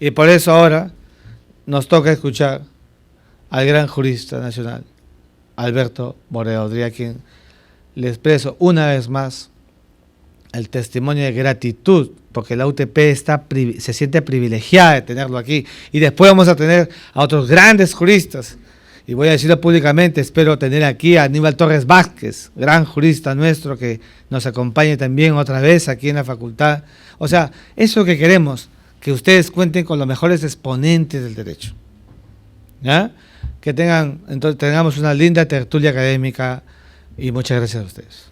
Y por eso ahora nos toca escuchar al gran jurista nacional, Alberto Borea Odría, a quien le expreso una vez más el testimonio de gratitud, porque la UTP se siente privilegiada de tenerlo aquí. Y después vamos a tener a otros grandes juristas. Y voy a decirlo públicamente, espero tener aquí a Aníbal Torres Vázquez, gran jurista nuestro, que nos acompañe también otra vez aquí en la facultad. O sea, eso que queremos, que ustedes cuenten con los mejores exponentes del derecho, ¿ya? Que entonces tengamos una linda tertulia académica, y muchas gracias a ustedes.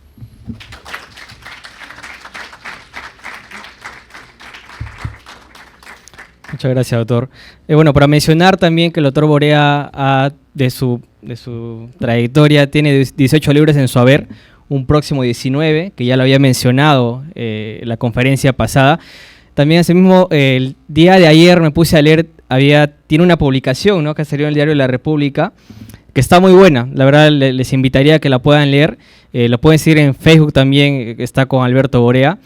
Muchas gracias, doctor. Bueno, para mencionar también que el doctor Borea, de su trayectoria, tiene 18 libros en su haber, un próximo 19, que ya lo había mencionado en la conferencia pasada. También asimismo, el día de ayer me puse a leer, tiene una publicación, ¿no?, que salió en el Diario de la República, que está muy buena. La verdad, les invitaría a que la puedan leer. Lo pueden seguir en Facebook también, que está con Alberto Borea.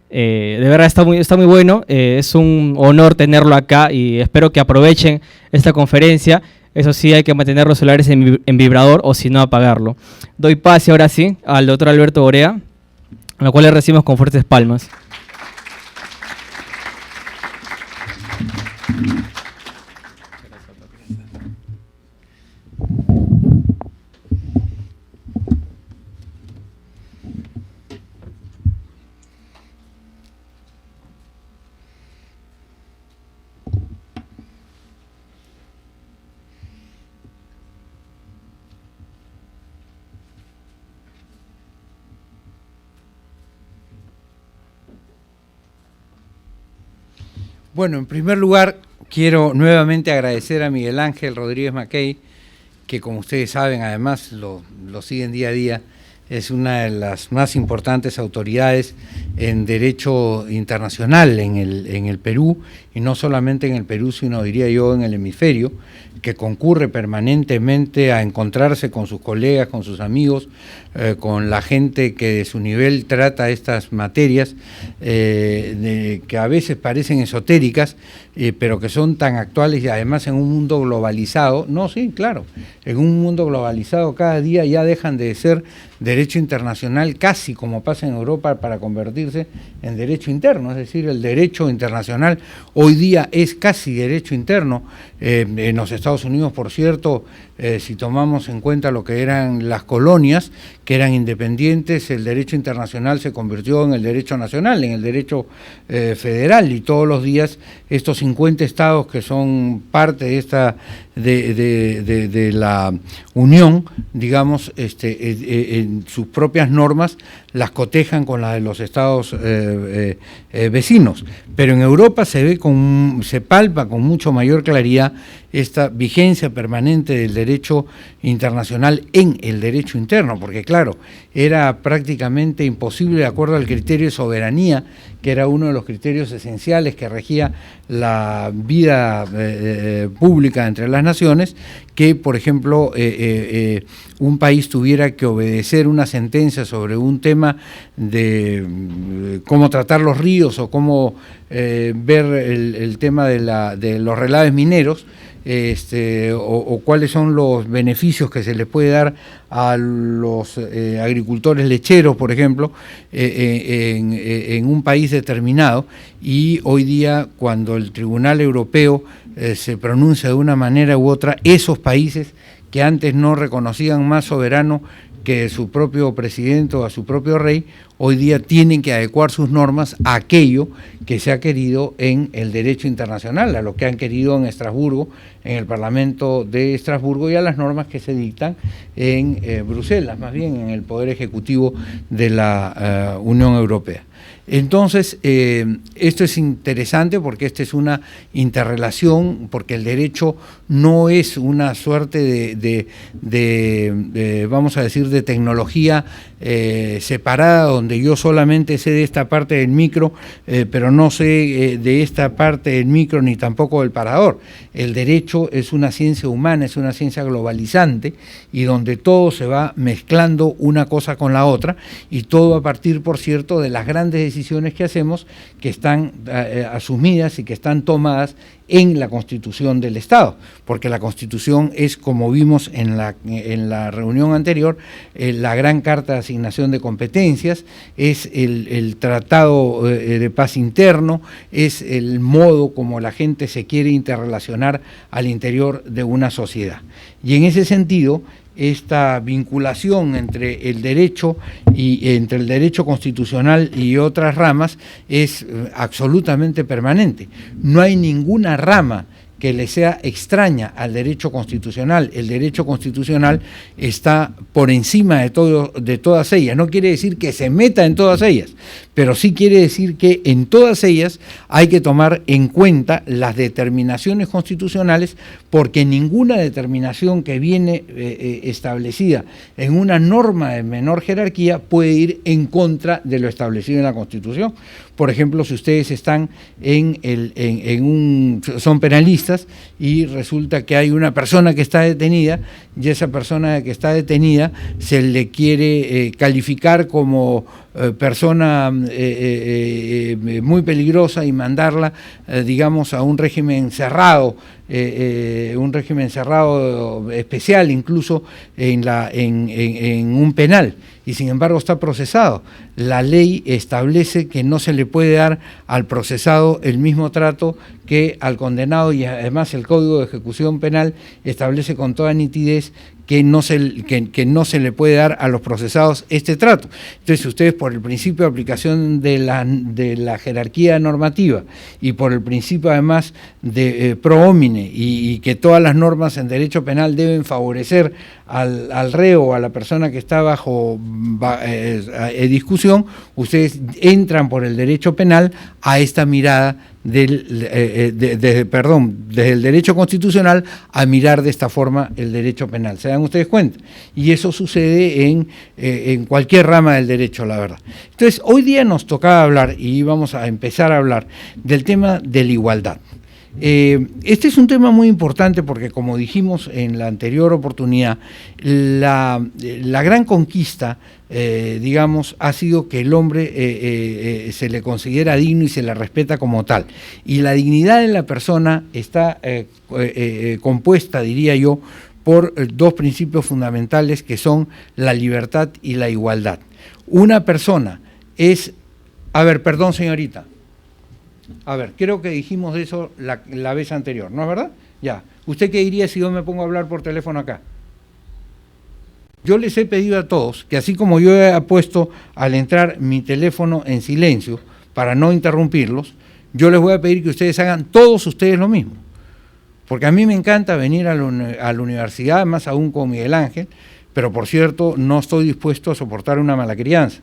De verdad está muy bueno, es un honor tenerlo acá y espero que aprovechen esta conferencia. Eso sí, hay que mantener los celulares en vibrador o si no apagarlo. Doy pase ahora sí al doctor Alberto Borea, a lo cual le recibimos con fuertes palmas. Bueno, en primer lugar, quiero nuevamente agradecer a Miguel Ángel Rodríguez Mackey, que como ustedes saben, además lo siguen día a día, es una de las más importantes autoridades en derecho internacional en el Perú, y no solamente en el Perú, sino diría yo en el hemisferio, que concurre permanentemente a encontrarse con sus colegas, con sus amigos, con la gente que de su nivel trata estas materias, que a veces parecen esotéricas, pero que son tan actuales, y además en un mundo globalizado. No, sí, claro, en un mundo globalizado cada día ya dejan de ser derecho internacional, casi como pasa en Europa, para convertirse en derecho interno. Es decir, el derecho internacional hoy día es casi derecho interno. En los Estados Unidos, por cierto, si tomamos en cuenta lo que eran las colonias, que eran independientes, el derecho internacional se convirtió en el derecho nacional, en el derecho federal, y todos los días estos 50 estados que son parte de esta de la Unión, digamos, en sus propias normas las cotejan con las de los estados vecinos. Pero en Europa se palpa con mucho mayor claridad esta vigencia permanente del derecho internacional en el derecho interno, porque claro, era prácticamente imposible, de acuerdo al criterio de soberanía, que era uno de los criterios esenciales que regía la vida pública entre las naciones, que, por ejemplo, un país tuviera que obedecer una sentencia sobre un tema de cómo tratar los ríos o cómo ver el tema de los relaves mineros, o cuáles son los beneficios que se les puede dar a los agricultores lecheros, por ejemplo, en un país determinado. Y hoy día, cuando el Tribunal Europeo se pronuncia de una manera u otra, esos países que antes no reconocían más soberano que su propio presidente o a su propio rey, hoy día tienen que adecuar sus normas a aquello que se ha querido en el derecho internacional, a lo que han querido en Estrasburgo, en el Parlamento de Estrasburgo, y a las normas que se dictan en Bruselas, más bien en el Poder Ejecutivo de la Unión Europea. Entonces, esto es interesante porque esta es una interrelación, porque el derecho no es una suerte de vamos a decir, de tecnología separada, donde yo solamente sé de esta parte del micro, pero no sé de esta parte del micro ni tampoco del parador. El derecho es una ciencia humana, es una ciencia globalizante, y donde todo se va mezclando una cosa con la otra, y todo a partir, por cierto, de las grandes decisiones que hacemos que están asumidas y que están tomadas en la Constitución del Estado, porque la Constitución es, como vimos en la reunión anterior, la gran carta de asignación de competencias, es el tratado de paz interno, es el modo como la gente se quiere interrelacionar al interior de una sociedad. Y en ese sentido, esta vinculación entre el derecho constitucional y otras ramas es absolutamente permanente. No hay ninguna rama que le sea extraña al derecho constitucional. El derecho constitucional está por encima de todas ellas. No quiere decir que se meta en todas ellas, pero sí quiere decir que en todas ellas hay que tomar en cuenta las determinaciones constitucionales, porque ninguna determinación que viene establecida en una norma de menor jerarquía puede ir en contra de lo establecido en la Constitución. Por ejemplo, si ustedes están son penalistas y resulta que hay una persona que está detenida, y esa persona que está detenida se le quiere calificar como persona muy peligrosa y mandarla, digamos, a un régimen cerrado, especial, incluso en un penal, y sin embargo está procesado. La ley establece que no se le puede dar al procesado el mismo trato que al condenado, y además el Código de Ejecución Penal establece con toda nitidez que no se le puede dar a los procesados este trato. Entonces, ustedes, por el principio de aplicación de la jerarquía normativa y por el principio además de pro homine, y que todas las normas en derecho penal deben favorecer al reo o a la persona que está bajo discusión, ustedes entran por el derecho penal a esta mirada desde el derecho constitucional a mirar de esta forma el derecho penal. ¿Se dan ustedes cuenta? Y eso sucede en cualquier rama del derecho, la verdad. Entonces, hoy día nos tocaba hablar, y vamos a empezar a hablar, del tema de la igualdad. Este es un tema muy importante porque, como dijimos en la anterior oportunidad, la gran conquista, digamos, ha sido que el hombre se le considera digno y se le respeta como tal. Y la dignidad de la persona está compuesta, diría yo, por dos principios fundamentales, que son la libertad y la igualdad. Una persona es... A ver, perdón, señorita. A ver, creo que dijimos de eso la vez anterior, ¿no es verdad? Ya. ¿Usted qué diría si yo me pongo a hablar por teléfono acá? Yo les he pedido a todos que, así como yo he puesto al entrar mi teléfono en silencio para no interrumpirlos, yo les voy a pedir que ustedes hagan todos ustedes lo mismo. Porque a mí me encanta venir a la universidad, más aún con Miguel Ángel, pero por cierto no estoy dispuesto a soportar una mala crianza,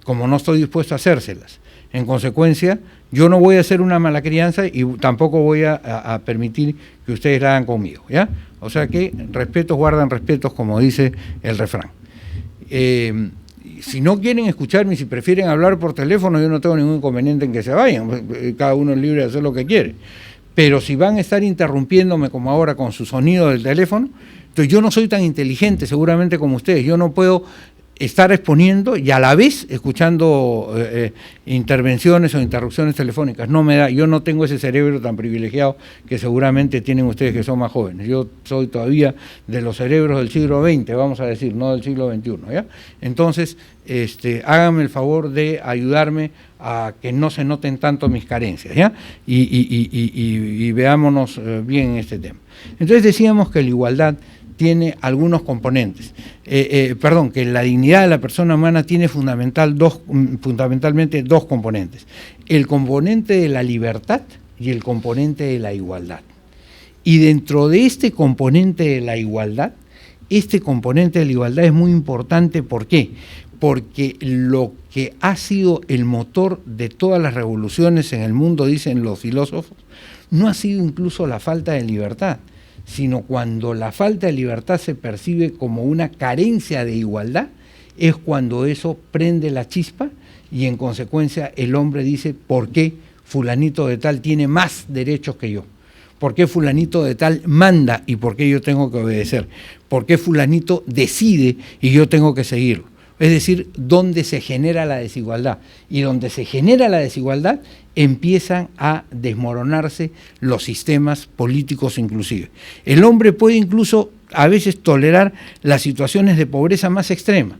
como no estoy dispuesto a hacérselas. En consecuencia, yo no voy a hacer una mala crianza y tampoco voy a permitir que ustedes la hagan conmigo, ¿ya? O sea que respetos guardan respetos, como dice el refrán. Si no quieren escucharme, si prefieren hablar por teléfono, yo no tengo ningún inconveniente en que se vayan, cada uno es libre de hacer lo que quiere. Pero si van a estar interrumpiéndome como ahora con su sonido del teléfono, entonces yo no soy tan inteligente seguramente como ustedes, yo no puedo estar exponiendo y a la vez escuchando intervenciones o interrupciones telefónicas. No me da, yo no tengo ese cerebro tan privilegiado que seguramente tienen ustedes que son más jóvenes. Yo soy todavía de los cerebros del siglo XX, vamos a decir, no del siglo XXI, ¿ya? Entonces, háganme el favor de ayudarme a que no se noten tanto mis carencias, ¿ya? Y veámonos bien en este tema. Entonces decíamos que la igualdad tiene algunos componentes, que la dignidad de la persona humana tiene fundamentalmente dos componentes: el componente de la libertad y el componente de la igualdad. Y dentro de este componente de la igualdad es muy importante. ¿Por qué? Porque lo que ha sido el motor de todas las revoluciones en el mundo, dicen los filósofos, no ha sido incluso la falta de libertad, sino cuando la falta de libertad se percibe como una carencia de igualdad, es cuando eso prende la chispa y en consecuencia el hombre dice: ¿por qué fulanito de tal tiene más derechos que yo? ¿Por qué fulanito de tal manda y por qué yo tengo que obedecer? ¿Por qué fulanito decide y yo tengo que seguirlo? es decir, donde se genera la desigualdad. Y donde se genera la desigualdad empiezan a desmoronarse los sistemas políticos inclusive. El hombre puede incluso a veces tolerar las situaciones de pobreza más extrema,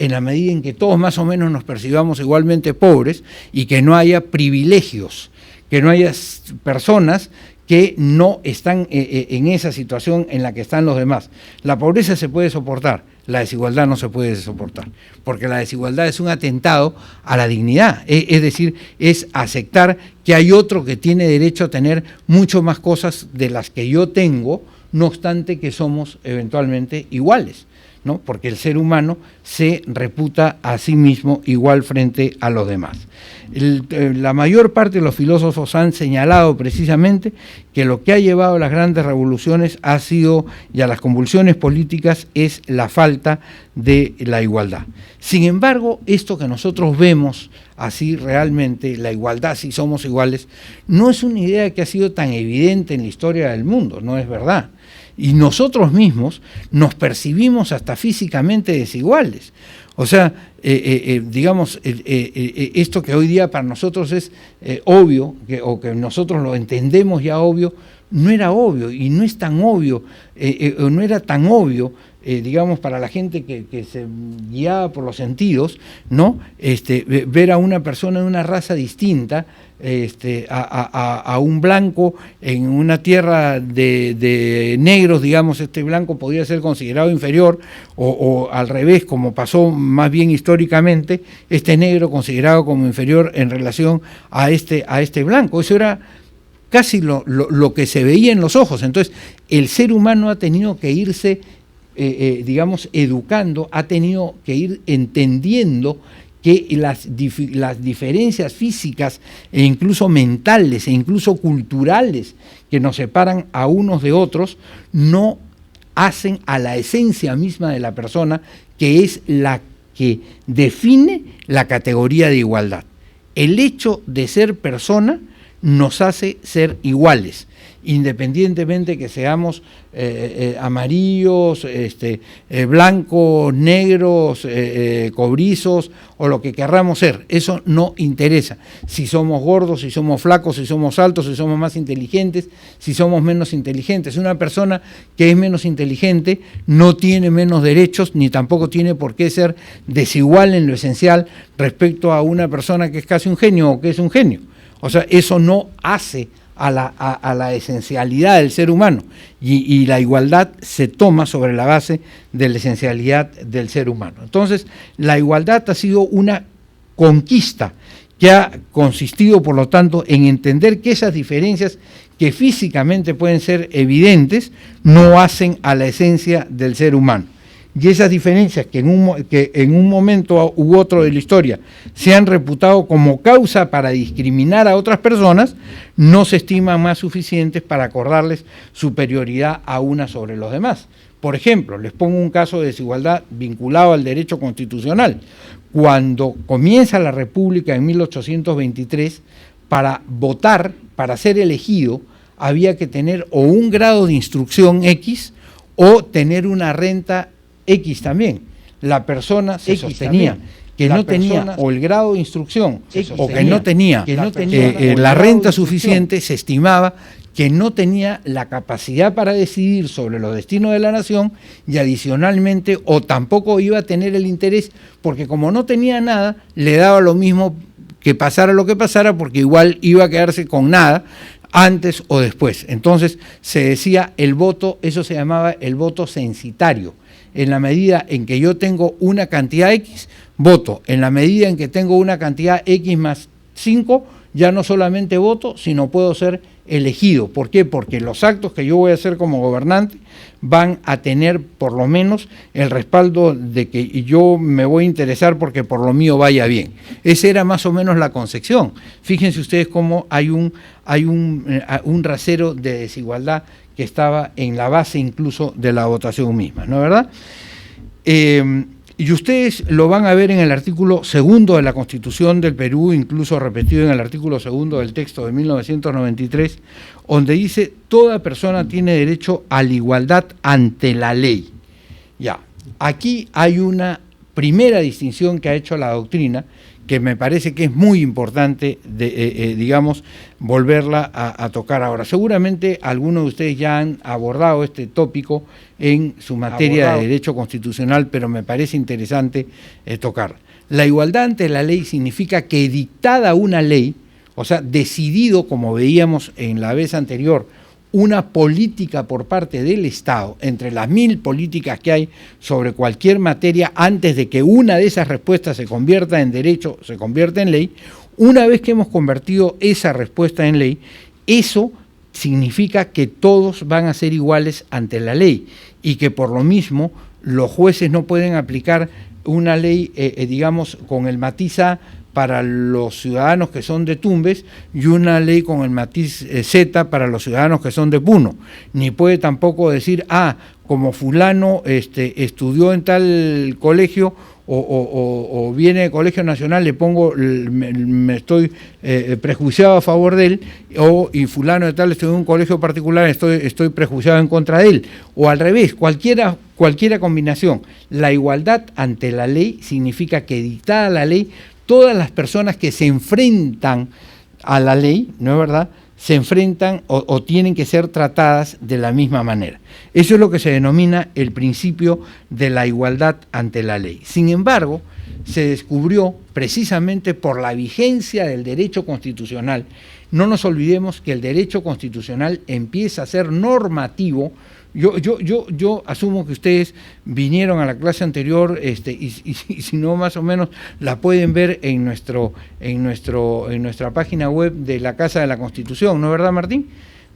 en la medida en que todos más o menos nos percibamos igualmente pobres y que no haya privilegios, que no haya personas que no están en esa situación en la que están los demás. La pobreza se puede soportar, la desigualdad no se puede soportar, porque la desigualdad es un atentado a la dignidad, es decir, es aceptar que hay otro que tiene derecho a tener mucho más cosas de las que yo tengo, no obstante que somos eventualmente iguales, ¿no? Porque el ser humano se reputa a sí mismo igual frente a los demás. La mayor parte de los filósofos han señalado precisamente que lo que ha llevado a las grandes revoluciones ha sido, y a las convulsiones políticas, es la falta de la igualdad. Sin embargo, esto que nosotros vemos así realmente, la igualdad, si somos iguales, no es una idea que ha sido tan evidente en la historia del mundo, no es verdad. Y nosotros mismos nos percibimos hasta físicamente desiguales. O sea, digamos, esto que hoy día para nosotros es obvio, o que nosotros lo entendemos ya obvio, no era obvio y no es tan obvio, no era tan obvio, digamos, para la gente que se guiaba por los sentidos, ¿no? Ver a una persona de una raza distinta, a un blanco en una tierra de negros, digamos, este blanco podría ser considerado inferior, o al revés, como pasó más bien históricamente, este negro considerado como inferior en relación a este blanco. Eso era casi lo que se veía en los ojos. Entonces, el ser humano ha tenido que irse, digamos, educando, ha tenido que ir entendiendo que las diferencias físicas e incluso mentales e incluso culturales que nos separan a unos de otros no hacen a la esencia misma de la persona, que es la que define la categoría de igualdad. El hecho de ser persona nos hace ser iguales, independientemente que seamos amarillos, blancos, negros, cobrizos o lo que querramos ser. Eso no interesa. Si somos gordos, si somos flacos, si somos altos, si somos más inteligentes, si somos menos inteligentes. Una persona que es menos inteligente no tiene menos derechos, ni tampoco tiene por qué ser desigual en lo esencial respecto a una persona que es casi un genio o que es un genio. O sea, eso no hace a la esencialidad del ser humano, y la igualdad se toma sobre la base de la esencialidad del ser humano. Entonces, la igualdad ha sido una conquista que ha consistido, por lo tanto, en entender que esas diferencias que físicamente pueden ser evidentes no hacen a la esencia del ser humano. Y esas diferencias que en un momento u otro de la historia se han reputado como causa para discriminar a otras personas, no se estiman más suficientes para acordarles superioridad a una sobre los demás. Por ejemplo, les pongo un caso de desigualdad vinculado al derecho constitucional. Cuando comienza la República en 1823, para votar, para ser elegido, había que tener o un grado de instrucción X o tener una renta X también. La persona se sostenía que no tenía o el grado de instrucción o que no tenía la renta suficiente, se estimaba que no tenía la capacidad para decidir sobre los destinos de la nación, y adicionalmente o tampoco iba a tener el interés, porque como no tenía nada, le daba lo mismo que pasara lo que pasara, porque igual iba a quedarse con nada antes o después. Entonces se decía el voto, eso se llamaba el voto censitario. En la medida en que yo tengo una cantidad X, voto. En la medida en que tengo una cantidad X más 5, ya no solamente voto, sino puedo ser elegido. ¿Por qué? Porque los actos que yo voy a hacer como gobernante van a tener por lo menos el respaldo de que yo me voy a interesar porque por lo mío vaya bien. Esa era más o menos la concepción. Fíjense ustedes cómo hay un rasero de desigualdad que estaba en la base incluso de la votación misma, ¿no es verdad? Y ustedes lo van a ver en el artículo 2 de la Constitución del Perú, incluso repetido en el artículo 2 del texto de 1993, donde dice: toda persona tiene derecho a la igualdad ante la ley. Ya, aquí hay una primera distinción que ha hecho la doctrina, que me parece que es muy importante, digamos, volverla a tocar ahora. Seguramente algunos de ustedes ya han abordado este tópico en su materia de derecho constitucional, pero me parece interesante tocar. La igualdad ante la ley significa que dictada una ley, o sea, decidido, como veíamos en la vez anterior, una política por parte del Estado, entre las 1000 políticas que hay sobre cualquier materia, antes de que una de esas respuestas se convierta en derecho, se convierta en ley. Una vez que hemos convertido esa respuesta en ley, eso significa que todos van a ser iguales ante la ley y que por lo mismo los jueces no pueden aplicar una ley, digamos, con el matiz A para los ciudadanos que son de Tumbes y una ley con el matiz Z para los ciudadanos que son de Puno. Ni puede tampoco decir, como fulano estudió en tal colegio o viene de colegio nacional, le pongo, me estoy prejuiciado a favor de él, y fulano de tal estudió en un colegio particular, estoy prejuiciado en contra de él. O al revés, cualquiera combinación. La igualdad ante la ley significa que dictada la ley, todas las personas que se enfrentan a la ley, ¿no es verdad?, se enfrentan o tienen que ser tratadas de la misma manera. Eso es lo que se denomina el principio de la igualdad ante la ley. Sin embargo, se descubrió precisamente por la vigencia del derecho constitucional. No nos olvidemos que el derecho constitucional empieza a ser normativo. Yo asumo que ustedes vinieron a la clase anterior y si no, más o menos la pueden ver en nuestra página web de la Casa de la Constitución, ¿no es verdad, Martín?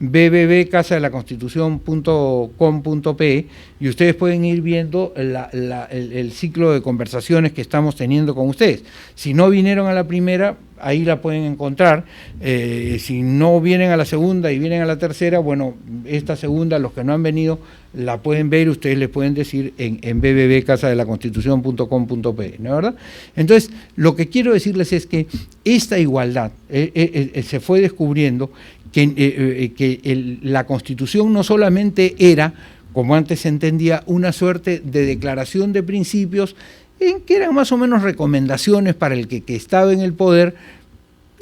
www.casadelaconstitucion.com.pe, y ustedes pueden ir viendo el ciclo de conversaciones que estamos teniendo con ustedes. Si no vinieron a la primera, ahí la pueden encontrar. Si no vienen a la segunda y vienen a la tercera, bueno, esta segunda, los que no han venido, la pueden ver, ustedes les pueden decir en www.casadelaconstitucion.com.pe, ¿no es verdad? Entonces, lo que quiero decirles es que esta igualdad se fue descubriendo que la Constitución no solamente era, como antes se entendía, una suerte de declaración de principios, en que eran más o menos recomendaciones para el que estaba en el poder,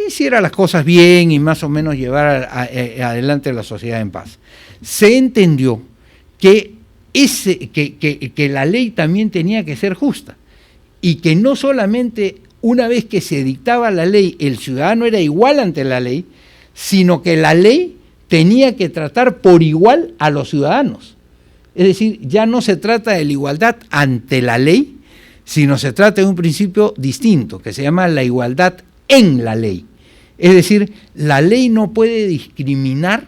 hiciera las cosas bien y más o menos llevar adelante la sociedad en paz. Se entendió que la ley también tenía que ser justa, y que no solamente una vez que se dictaba la ley el ciudadano era igual ante la ley, sino que la ley tenía que tratar por igual a los ciudadanos. Es decir, ya no se trata de la igualdad ante la ley, sino se trata de un principio distinto, que se llama la igualdad en la ley. Es decir, la ley no puede discriminar,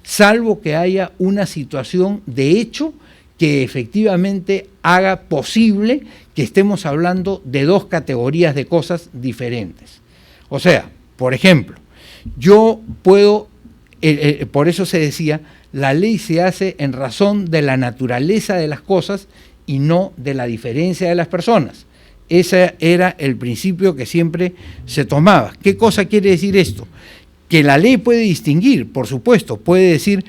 salvo que haya una situación de hecho que efectivamente haga posible que estemos hablando de dos categorías de cosas diferentes. O sea, por ejemplo, yo puedo, por eso se decía, la ley se hace en razón de la naturaleza de las cosas y no de la diferencia de las personas. Ese era el principio que siempre se tomaba. ¿Qué cosa quiere decir esto? Que la ley puede distinguir, por supuesto, puede decir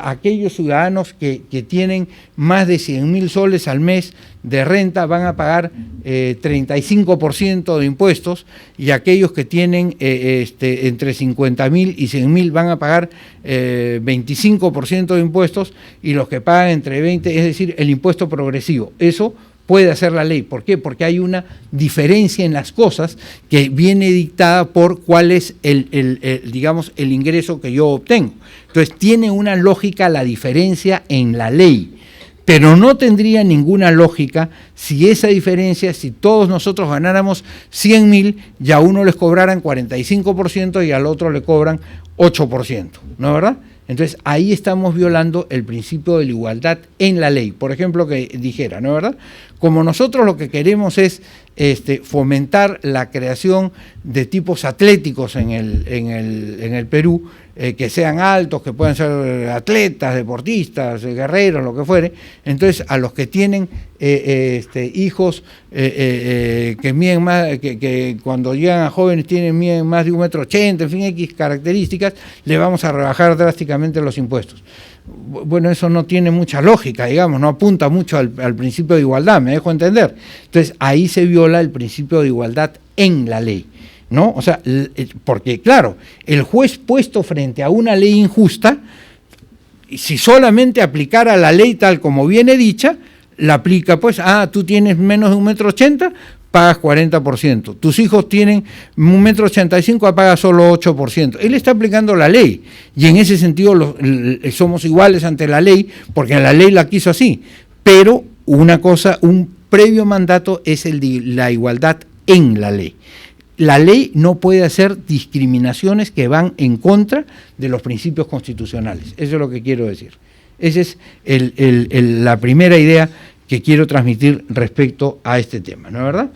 aquellos ciudadanos que tienen más de 100.000 soles al mes de renta van a pagar 35% de impuestos, y aquellos que tienen entre 50.000 y 100.000 van a pagar 25% de impuestos, y los que pagan entre 20, es decir, el impuesto progresivo. Eso puede hacer la ley. ¿Por qué? Porque hay una diferencia en las cosas que viene dictada por cuál es digamos, el ingreso que yo obtengo. Entonces tiene una lógica la diferencia en la ley, pero no tendría ninguna lógica si esa diferencia, si todos nosotros ganáramos 100.000, y a uno les cobraran 45% y al otro le cobran 8%, ¿no es verdad? Entonces ahí estamos violando el principio de la igualdad en la ley. Por ejemplo, que dijera, ¿no es verdad? Como nosotros lo que queremos es fomentar la creación de tipos atléticos en el Perú, que sean altos, que puedan ser atletas, deportistas, guerreros, lo que fuere. Entonces, a los que tienen hijos que miden más, que cuando llegan a jóvenes miden más de 1,80 m, en fin, X características, le vamos a rebajar drásticamente los impuestos. bueno, eso no tiene mucha lógica, digamos, no apunta mucho al principio de igualdad, me dejo entender. Entonces, ahí se viola el principio de igualdad en la ley, ¿no? O sea, porque claro, el juez puesto frente a una ley injusta, si solamente aplicara la ley tal como viene dicha, la aplica, pues, tú tienes menos de 1,80 m, pagas 40%. Tus hijos tienen 1,85 m, pagas solo 8%. Él está aplicando la ley y en ese sentido somos iguales ante la ley porque la ley la quiso así. Pero una cosa, un previo mandato es el de la igualdad en la ley. La ley no puede hacer discriminaciones que van en contra de los principios constitucionales. Eso es lo que quiero decir. Esa es la primera idea que quiero transmitir respecto a este tema, ¿no es verdad?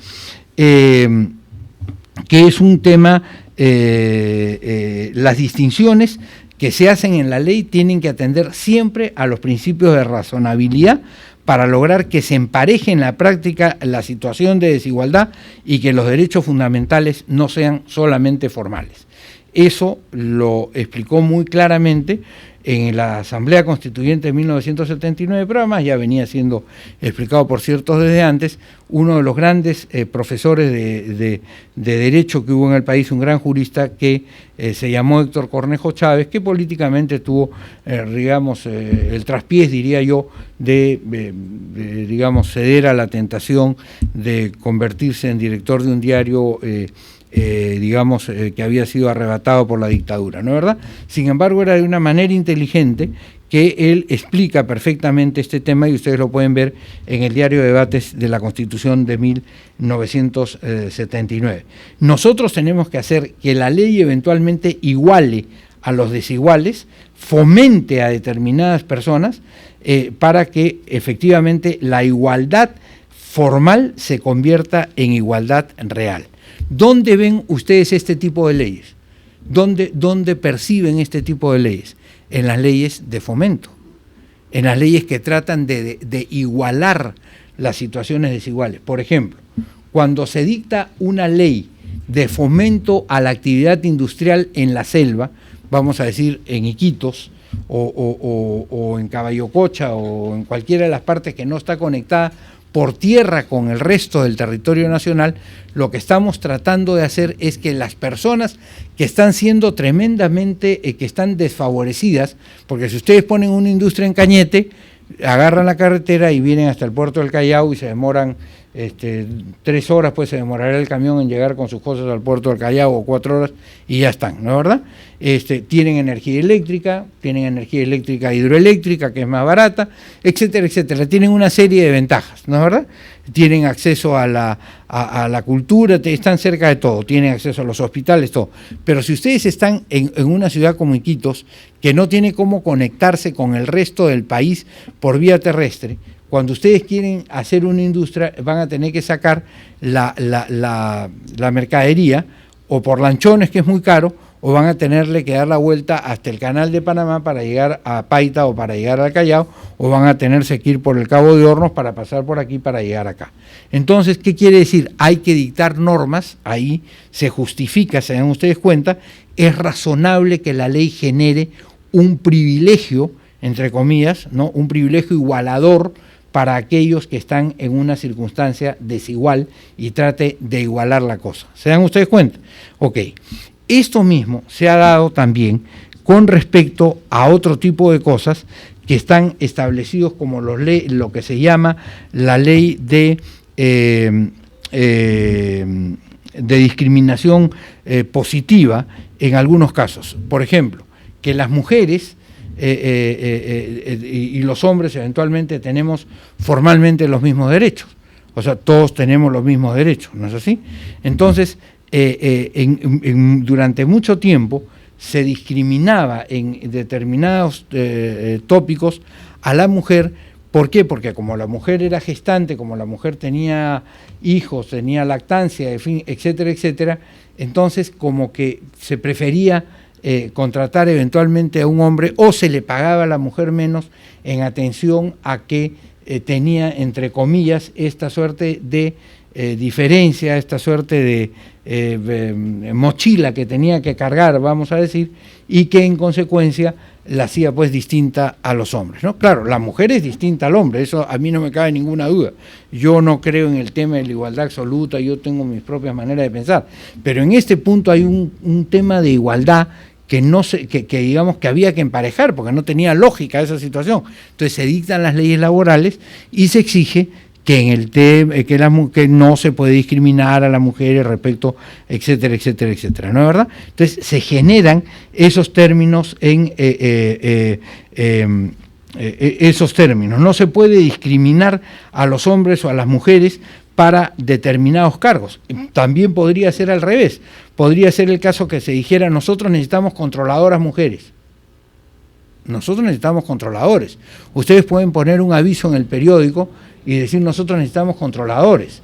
Que es un tema, las distinciones que se hacen en la ley tienen que atender siempre a los principios de razonabilidad para lograr que se empareje en la práctica la situación de desigualdad y que los derechos fundamentales no sean solamente formales. Eso lo explicó muy claramente en la Asamblea Constituyente de 1979, pero además ya venía siendo explicado por ciertos desde antes, uno de los grandes profesores de derecho que hubo en el país, un gran jurista que se llamó Héctor Cornejo Chávez, que políticamente tuvo, digamos, el traspiés, diría yo, digamos, ceder a la tentación de convertirse en director de un diario digamos, que había sido arrebatado por la dictadura, ¿no es verdad? Sin embargo, era de una manera inteligente que él explica perfectamente este tema y ustedes lo pueden ver en el diario de debates de la Constitución de 1979. Nosotros tenemos que hacer que la ley eventualmente iguale a los desiguales, fomente a determinadas personas para que efectivamente la igualdad formal se convierta en igualdad real. ¿Dónde ven ustedes este tipo de leyes? ¿Dónde perciben este tipo de leyes? En las leyes de fomento, en las leyes que tratan de igualar las situaciones desiguales. Por ejemplo, cuando se dicta una ley de fomento a la actividad industrial en la selva, vamos a decir en Iquitos o en Caballococha o en cualquiera de las partes que no está conectada por tierra con el resto del territorio nacional, lo que estamos tratando de hacer es que las personas que están siendo tremendamente, que están desfavorecidas, porque si ustedes ponen una industria en Cañete, agarran la carretera y vienen hasta el puerto del Callao y se demoran 3 horas, pues se demorará el camión en llegar con sus cosas al puerto del Callao, o 4 horas, y ya están, ¿no es verdad? Tienen energía eléctrica hidroeléctrica, que es más barata, etcétera, etcétera. Tienen una serie de ventajas, ¿no es verdad? Tienen acceso a la cultura, están cerca de todo, tienen acceso a los hospitales, todo. Pero si ustedes están en una ciudad como Iquitos, que no tiene cómo conectarse con el resto del país por vía terrestre, cuando ustedes quieren hacer una industria, van a tener que sacar la mercadería o por lanchones, que es muy caro, o van a tenerle que dar la vuelta hasta el Canal de Panamá para llegar a Paita o para llegar al Callao, o van a tenerse que ir por el Cabo de Hornos para pasar por aquí para llegar acá. Entonces, ¿qué quiere decir? Hay que dictar normas, ahí se justifica, se dan ustedes cuenta, es razonable que la ley genere un privilegio, entre comillas, ¿no? Un privilegio igualador para aquellos que están en una circunstancia desigual y trate de igualar la cosa. ¿Se dan ustedes cuenta? Ok. Esto mismo se ha dado también con respecto a otro tipo de cosas que están establecidos como lo que se llama la ley de discriminación positiva en algunos casos. Por ejemplo, que las mujeres y los hombres eventualmente tenemos formalmente los mismos derechos. O sea, todos tenemos los mismos derechos, ¿no es así? Entonces, durante mucho tiempo se discriminaba en determinados tópicos a la mujer. ¿Por qué? Porque como la mujer era gestante, como la mujer tenía hijos, tenía lactancia, en fin, etcétera, etcétera, entonces como que se prefería contratar eventualmente a un hombre o se le pagaba a la mujer menos en atención a que tenía, entre comillas, esta suerte de diferencia, esta suerte de mochila que tenía que cargar, vamos a decir, y que en consecuencia la hacía pues distinta a los hombres, ¿no? Claro, la mujer es distinta al hombre, eso a mí no me cabe ninguna duda. Yo no creo en el tema de la igualdad absoluta, yo tengo mis propias maneras de pensar, pero en este punto hay un tema de igualdad que no se, que digamos que había que emparejar, porque no tenía lógica esa situación. Entonces se dictan las leyes laborales y se exige que en el tema que no se puede discriminar a las mujeres respecto, etcétera, etcétera, etcétera, ¿no es verdad? Entonces se generan esos términos esos términos. No se puede discriminar a los hombres o a las mujeres para determinados cargos. También podría ser al revés. Podría ser el caso que se dijera: nosotros necesitamos controladoras mujeres. Nosotros necesitamos controladores. Ustedes pueden poner un aviso en el periódico y decir: nosotros necesitamos controladores,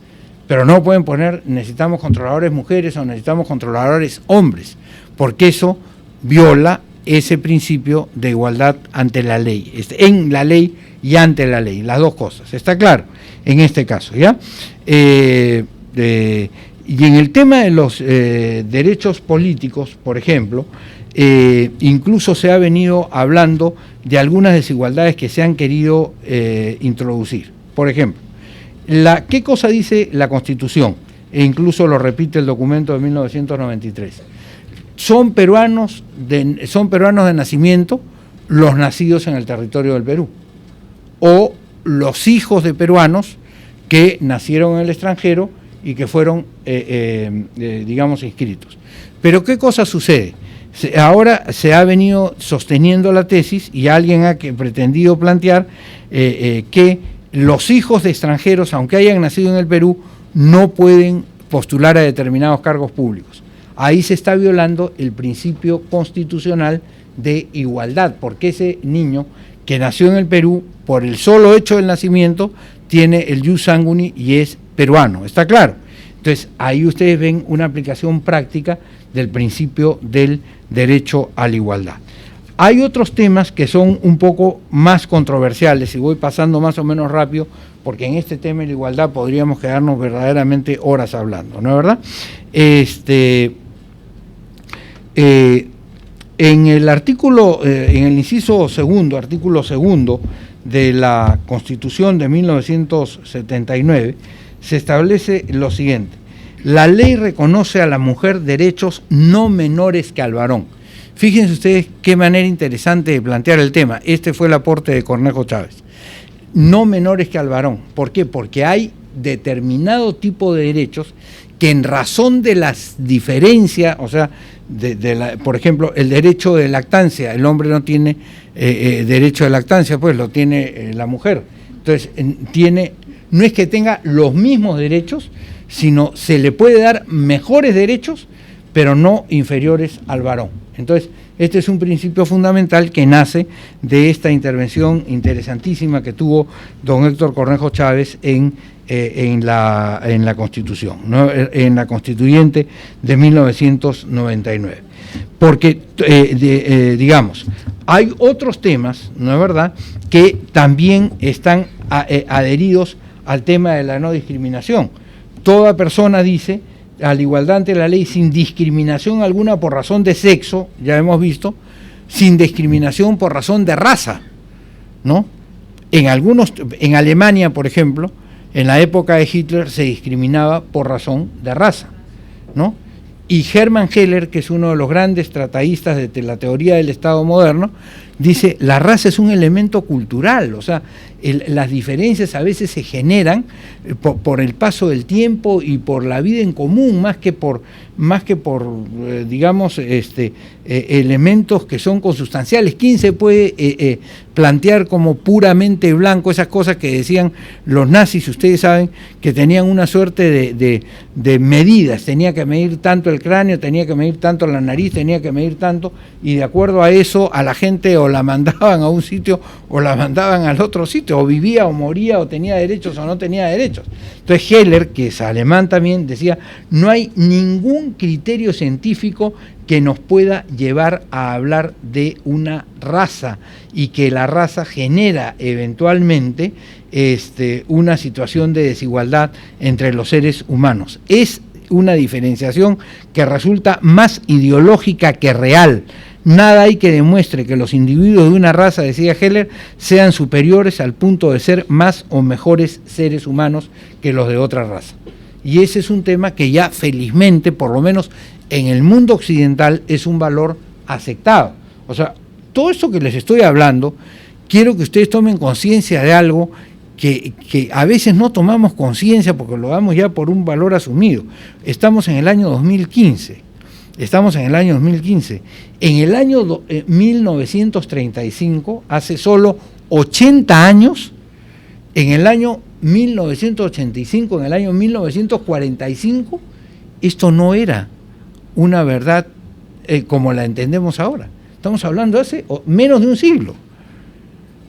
pero no pueden poner necesitamos controladores mujeres o necesitamos controladores hombres, porque eso viola ese principio de igualdad ante la ley, en la ley y ante la ley, las dos cosas, está claro, en este caso, ¿ya? Y en el tema de los derechos políticos, por ejemplo, incluso se ha venido hablando de algunas desigualdades que se han querido introducir. Por ejemplo, ¿qué cosa dice la Constitución? E incluso lo repite el documento de 1993. Son peruanos de nacimiento los nacidos en el territorio del Perú, o los hijos de peruanos que nacieron en el extranjero y que fueron, digamos, inscritos. Pero ¿qué cosa sucede? Ahora se ha venido sosteniendo la tesis y alguien ha pretendido plantear que los hijos de extranjeros, aunque hayan nacido en el Perú, no pueden postular a determinados cargos públicos. Ahí se está violando el principio constitucional de igualdad, porque ese niño que nació en el Perú, por el solo hecho del nacimiento, tiene el jus sanguinis y es peruano, ¿está claro? Entonces, ahí ustedes ven una aplicación práctica del principio del derecho a la igualdad. Hay otros temas que son un poco más controversiales, y voy pasando más o menos rápido, porque en este tema de la igualdad podríamos quedarnos verdaderamente horas hablando, ¿no es verdad? En el artículo, en el inciso segundo, artículo segundo de la Constitución de 1979, se establece lo siguiente: la ley reconoce a la mujer derechos no menores que al varón. Fíjense ustedes qué manera interesante de plantear el tema. Este fue el aporte de Cornejo Chávez. No menores que al varón. ¿Por qué? Porque hay determinado tipo de derechos que, en razón de las diferencias, o sea, por ejemplo, el derecho de lactancia, el hombre no tiene derecho de lactancia, pues lo tiene la mujer. Entonces, no es que tenga los mismos derechos, sino se le puede dar mejores derechos, pero no inferiores al varón. Entonces, este es un principio fundamental que nace de esta intervención interesantísima que tuvo don Héctor Cornejo Chávez en la Constitución, ¿no? En la Constituyente de 1999. Porque, digamos, hay otros temas, ¿no es verdad?, que también están adheridos al tema de la no discriminación. Toda persona, dice, a la igualdad ante la ley sin discriminación alguna por razón de sexo, ya hemos visto, sin discriminación por razón de raza, ¿no? En Alemania, por ejemplo, en la época de Hitler se discriminaba por razón de raza, ¿no? Y Hermann Heller, que es uno de los grandes tratadistas de la teoría del Estado moderno, dice: la raza es un elemento cultural, o sea, las diferencias a veces se generan por el paso del tiempo y por la vida en común, más que por digamos, elementos que son consustanciales. ¿Quién se puede plantear como puramente blanco? Esas cosas que decían los nazis, ustedes saben que tenían una suerte de medidas, tenía que medir tanto el cráneo, tenía que medir tanto la nariz, tenía que medir tanto, y de acuerdo a eso a la gente o la mandaban a un sitio o la mandaban al otro sitio, o vivía o moría o tenía derechos o no tenía derechos. Entonces Heller, que es alemán también, decía, no hay ningún criterio científico que nos pueda llevar a hablar de una raza y que la raza genera eventualmente una situación de desigualdad entre los seres humanos. Es una diferenciación que resulta más ideológica que real. Nada hay que demuestre que los individuos de una raza, decía Heller, sean superiores al punto de ser más o mejores seres humanos que los de otra raza. Y ese es un tema que ya felizmente, por lo menos en el mundo occidental, es un valor aceptado. O sea, todo esto que les estoy hablando, quiero que ustedes tomen conciencia de algo que a veces no tomamos conciencia porque lo damos ya por un valor asumido. Estamos en el año 2015. En el año 1935, hace solo 80 años, en el año 1985, en el año 1945, esto no era una verdad como la entendemos ahora. Estamos hablando de hace menos de un siglo.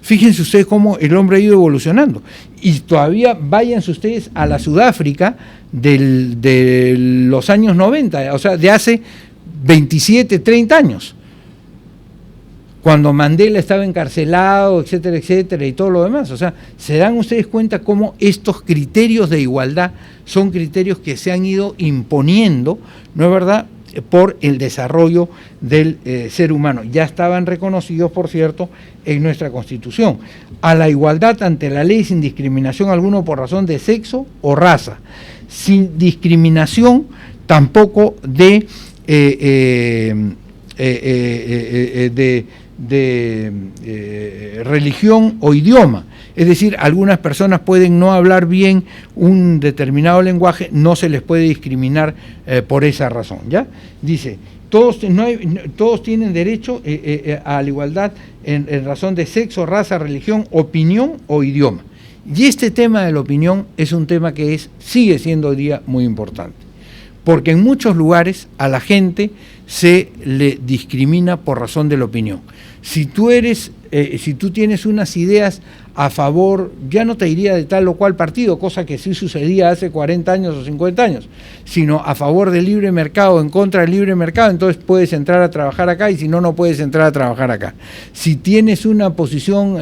Fíjense ustedes cómo el hombre ha ido evolucionando. Y todavía váyanse ustedes a la Sudáfrica de los años 90, o sea, de hace 27, 30 años. Cuando Mandela estaba encarcelado, etcétera, etcétera, y todo lo demás. O sea, se dan ustedes cuenta cómo estos criterios de igualdad son criterios que se han ido imponiendo, ¿no es verdad?, por el desarrollo del ser humano. Ya estaban reconocidos, por cierto, en nuestra Constitución. A la igualdad ante la ley sin discriminación alguna por razón de sexo o raza. Sin discriminación tampoco de religión o idioma. Es decir, algunas personas pueden no hablar bien un determinado lenguaje, no se les puede discriminar por esa razón, ¿ya? Dice, todos tienen derecho a la igualdad en razón de sexo, raza, religión, opinión o idioma. Y este tema de la opinión es un tema que sigue siendo hoy día muy importante, porque en muchos lugares a la gente se le discrimina por razón de la opinión. Si tú tienes unas ideas a favor, ya no te diría de tal o cual partido, cosa que sí sucedía hace 40 años o 50 años, sino a favor del libre mercado, en contra del libre mercado, entonces puedes entrar a trabajar acá, y si no, no puedes entrar a trabajar acá. Si tienes una posición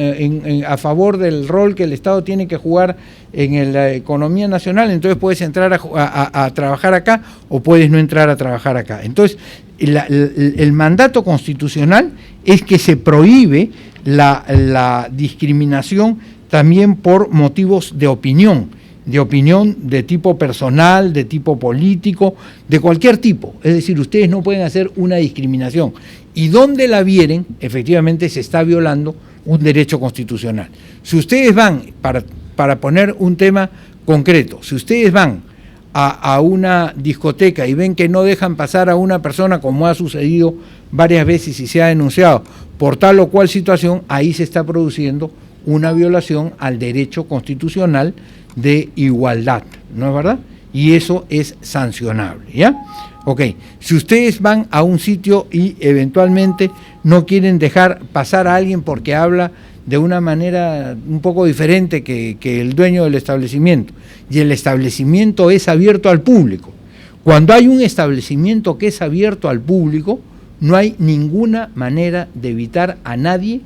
a favor del rol que el Estado tiene que jugar en la economía nacional, entonces puedes entrar a trabajar acá o puedes no entrar a trabajar acá. Entonces, el mandato constitucional es que se prohíbe la discriminación también por motivos de opinión de tipo personal, de tipo político, de cualquier tipo. Es decir, ustedes no pueden hacer una discriminación. Y donde la vieren, efectivamente se está violando un derecho constitucional. Si ustedes van, para poner un tema concreto, si ustedes van a una discoteca y ven que no dejan pasar a una persona, como ha sucedido varias veces y se ha denunciado por tal o cual situación, ahí se está produciendo una violación al derecho constitucional de igualdad, ¿no es verdad? Y eso es sancionable, ¿ya? Ok, si ustedes van a un sitio y eventualmente no quieren dejar pasar a alguien porque habla de una manera un poco diferente que el dueño del establecimiento, y el establecimiento es abierto al público. Cuando hay un establecimiento que es abierto al público, no hay ninguna manera de evitar a nadie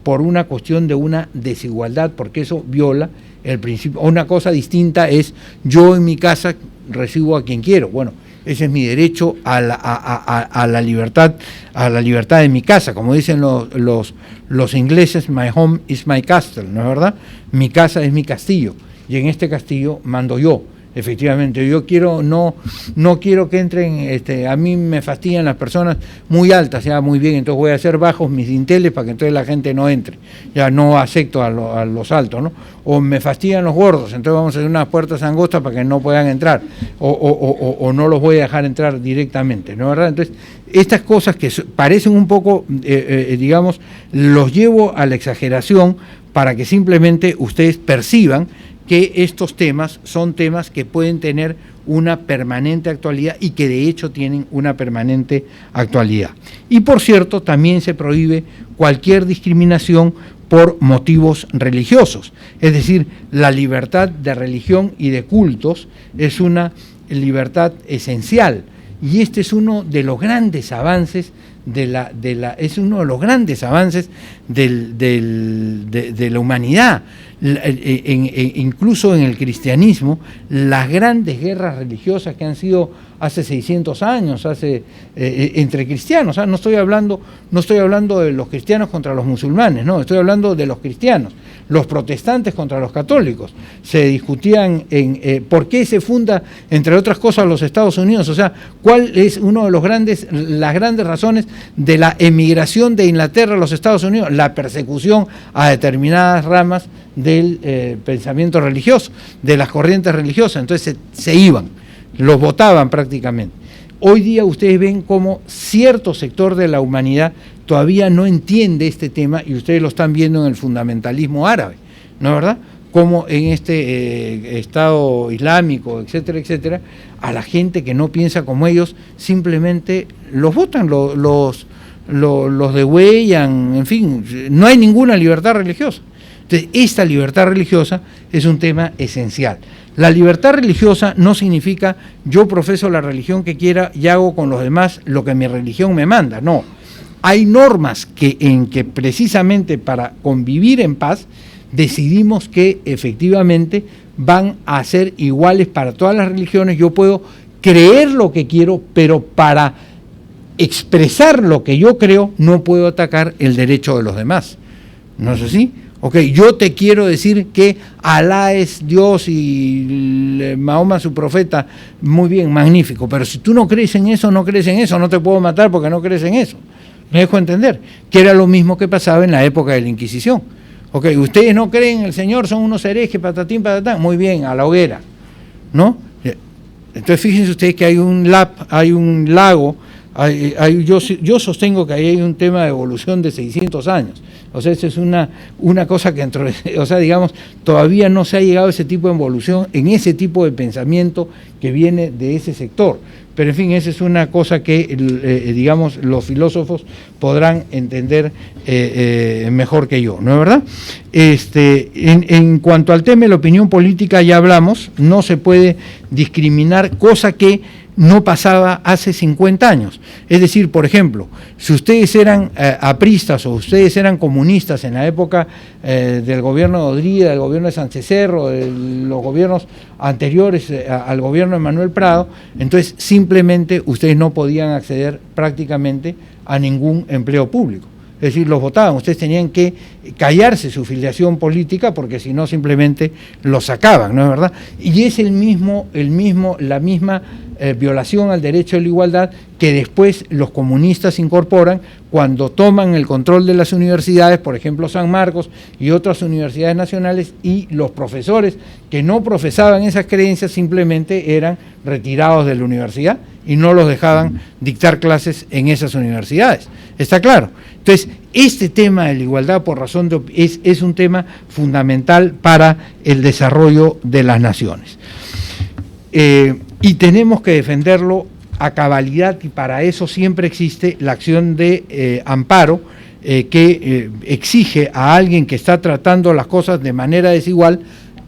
por una cuestión de una desigualdad, porque eso viola el principio. Una cosa distinta es, yo en mi casa recibo a quien quiero. Bueno, ese es mi derecho a la libertad de mi casa, como dicen los ingleses, my home is my castle, ¿no es verdad? Mi casa es mi castillo, y en este castillo mando yo. Efectivamente, yo no quiero que entren, a mí me fastidian las personas muy altas, ya muy bien, entonces voy a hacer bajos mis dinteles para que entonces la gente no entre, ya no acepto a los altos, ¿no? O me fastidian los gordos, entonces vamos a hacer unas puertas angostas para que no puedan entrar, o no los voy a dejar entrar directamente, ¿no es verdad? Entonces, estas cosas que parecen un poco, digamos, los llevo a la exageración para que simplemente ustedes perciban que estos temas son temas que pueden tener una permanente actualidad y que de hecho tienen una permanente actualidad. Y por cierto, también se prohíbe cualquier discriminación por motivos religiosos. Es decir, la libertad de religión y de cultos es una libertad esencial. Y este es uno de los grandes avances de la humanidad. Incluso en el cristianismo, las grandes guerras religiosas que han sido hace 600 años, entre cristianos, no estoy hablando de los cristianos contra los musulmanes, no, estoy hablando de los cristianos, los protestantes contra los católicos. Se discutían en por qué se funda, entre otras cosas, los Estados Unidos, o sea, cuál es uno de las grandes razones de la emigración de Inglaterra a los Estados Unidos, la persecución a determinadas ramas del pensamiento religioso, de las corrientes religiosas. Entonces se iban, los votaban prácticamente. Hoy día ustedes ven cómo cierto sector de la humanidad todavía no entiende este tema, y ustedes lo están viendo en el fundamentalismo árabe, ¿no es verdad? Como en este Estado Islámico, etcétera, etcétera, a la gente que no piensa como ellos simplemente los votan, los degüellan, en fin, no hay ninguna libertad religiosa. Entonces, esta libertad religiosa es un tema esencial. La libertad religiosa no significa yo profeso la religión que quiera y hago con los demás lo que mi religión me manda, no. Hay normas en que precisamente para convivir en paz decidimos que efectivamente van a ser iguales para todas las religiones. Yo puedo creer lo que quiero, pero para expresar lo que yo creo no puedo atacar el derecho de los demás. ¿No es así? Ok, yo te quiero decir que Alá es Dios y Mahoma su profeta, muy bien, magnífico, pero si tú no crees en eso, no te puedo matar porque no crees en eso. ¿Me dejo entender? Que era lo mismo que pasaba en la época de la Inquisición. Ok, ustedes no creen en el Señor, son unos herejes, patatín, patatán, muy bien, a la hoguera, ¿no? Entonces fíjense ustedes que hay un lago, yo sostengo que ahí hay un tema de evolución de 600 años. O sea, esa es una cosa que, digamos, todavía no se ha llegado a ese tipo de evolución, en ese tipo de pensamiento que viene de ese sector. Pero, en fin, esa es una cosa que, digamos, los filósofos podrán entender mejor que yo, ¿no es verdad? En cuanto al tema de la opinión política, ya hablamos, no se puede discriminar, cosa que no pasaba hace 50 años. Es decir, por ejemplo, si ustedes eran apristas o ustedes eran comunistas en la época del gobierno de Odría, del gobierno de Sánchez Cerro, de los gobiernos anteriores al gobierno de Manuel Prado, entonces simplemente ustedes no podían acceder prácticamente a ningún empleo público. Es decir, los votaban, ustedes tenían que callarse su filiación política porque si no simplemente los sacaban, ¿no es verdad? Y es la misma violación al derecho de la igualdad que después los comunistas incorporan cuando toman el control de las universidades, por ejemplo San Marcos y otras universidades nacionales, y los profesores que no profesaban esas creencias simplemente eran retirados de la universidad y no los dejaban dictar clases en esas universidades. ¿Está claro? Entonces, este tema de la igualdad por razón es un tema fundamental para el desarrollo de las naciones. Y tenemos que defenderlo a cabalidad, y para eso siempre existe la acción de amparo que exige a alguien que está tratando las cosas de manera desigual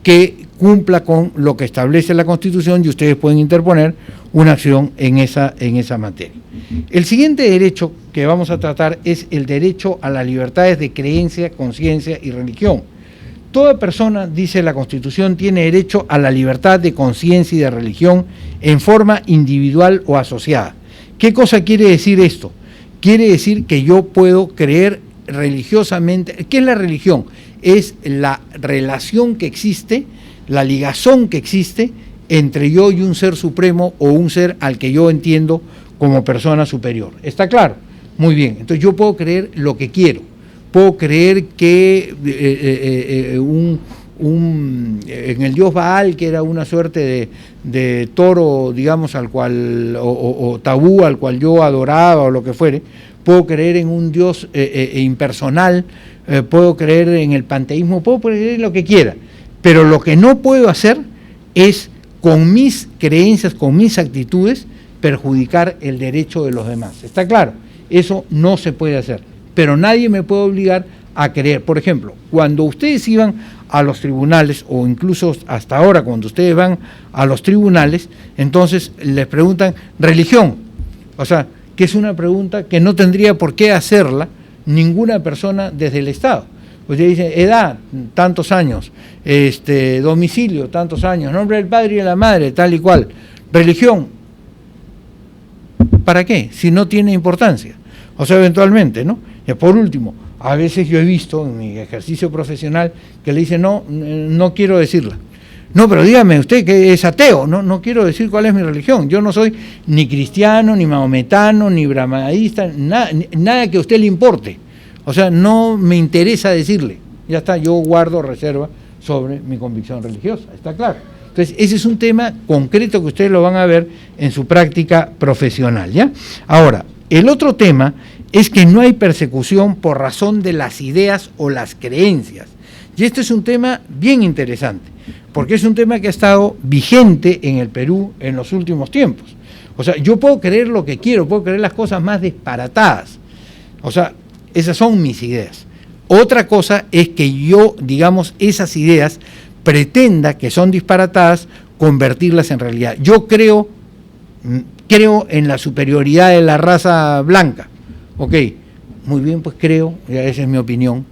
que cumpla con lo que establece la Constitución, y ustedes pueden interponer una acción en esa materia. El siguiente derecho que vamos a tratar es el derecho a las libertades de creencia, conciencia y religión. Toda persona, dice la Constitución, tiene derecho a la libertad de conciencia y de religión en forma individual o asociada. ¿Qué cosa quiere decir esto? Quiere decir que yo puedo creer religiosamente. ¿Qué es la religión? Es la relación que existe, la ligazón que existe entre yo y un ser supremo o un ser al que yo entiendo como persona superior. ¿Está claro? Muy bien. Entonces yo puedo creer lo que quiero. Puedo creer que en el dios Baal, que era una suerte de toro, digamos, al cual, o tabú al cual yo adoraba o lo que fuere, puedo creer en un dios impersonal, puedo creer en el panteísmo, puedo creer en lo que quiera, pero lo que no puedo hacer es con mis creencias, con mis actitudes, perjudicar el derecho de los demás. ¿Está claro? Eso no se puede hacer, pero nadie me puede obligar a creer. Por ejemplo, cuando ustedes iban a los tribunales, o incluso hasta ahora cuando ustedes van a los tribunales, entonces les preguntan religión, o sea, que es una pregunta que no tendría por qué hacerla ninguna persona desde el Estado. Usted dice edad, tantos años, domicilio, tantos años, nombre del padre y de la madre, tal y cual, religión, ¿para qué? Si no tiene importancia. O sea, eventualmente, ¿no? Y por último, a veces yo he visto en mi ejercicio profesional que le dicen, no quiero decirla. No, pero dígame usted que es ateo, no quiero decir cuál es mi religión. Yo no soy ni cristiano, ni maometano, ni brahmaísta, nada que a usted le importe. O sea, no me interesa decirle. Ya está, yo guardo reserva sobre mi convicción religiosa, está claro. Entonces, ese es un tema concreto que ustedes lo van a ver en su práctica profesional, ¿ya? Ahora, el otro tema es que no hay persecución por razón de las ideas o las creencias. Y este es un tema bien interesante, porque es un tema que ha estado vigente en el Perú en los últimos tiempos. O sea, yo puedo creer lo que quiero, puedo creer las cosas más disparatadas. O sea, esas son mis ideas. Otra cosa es que yo, digamos, esas ideas pretenda que son disparatadas, convertirlas en realidad. Yo creo en la superioridad de la raza blanca. Ok, muy bien, pues creo, ya esa es mi opinión,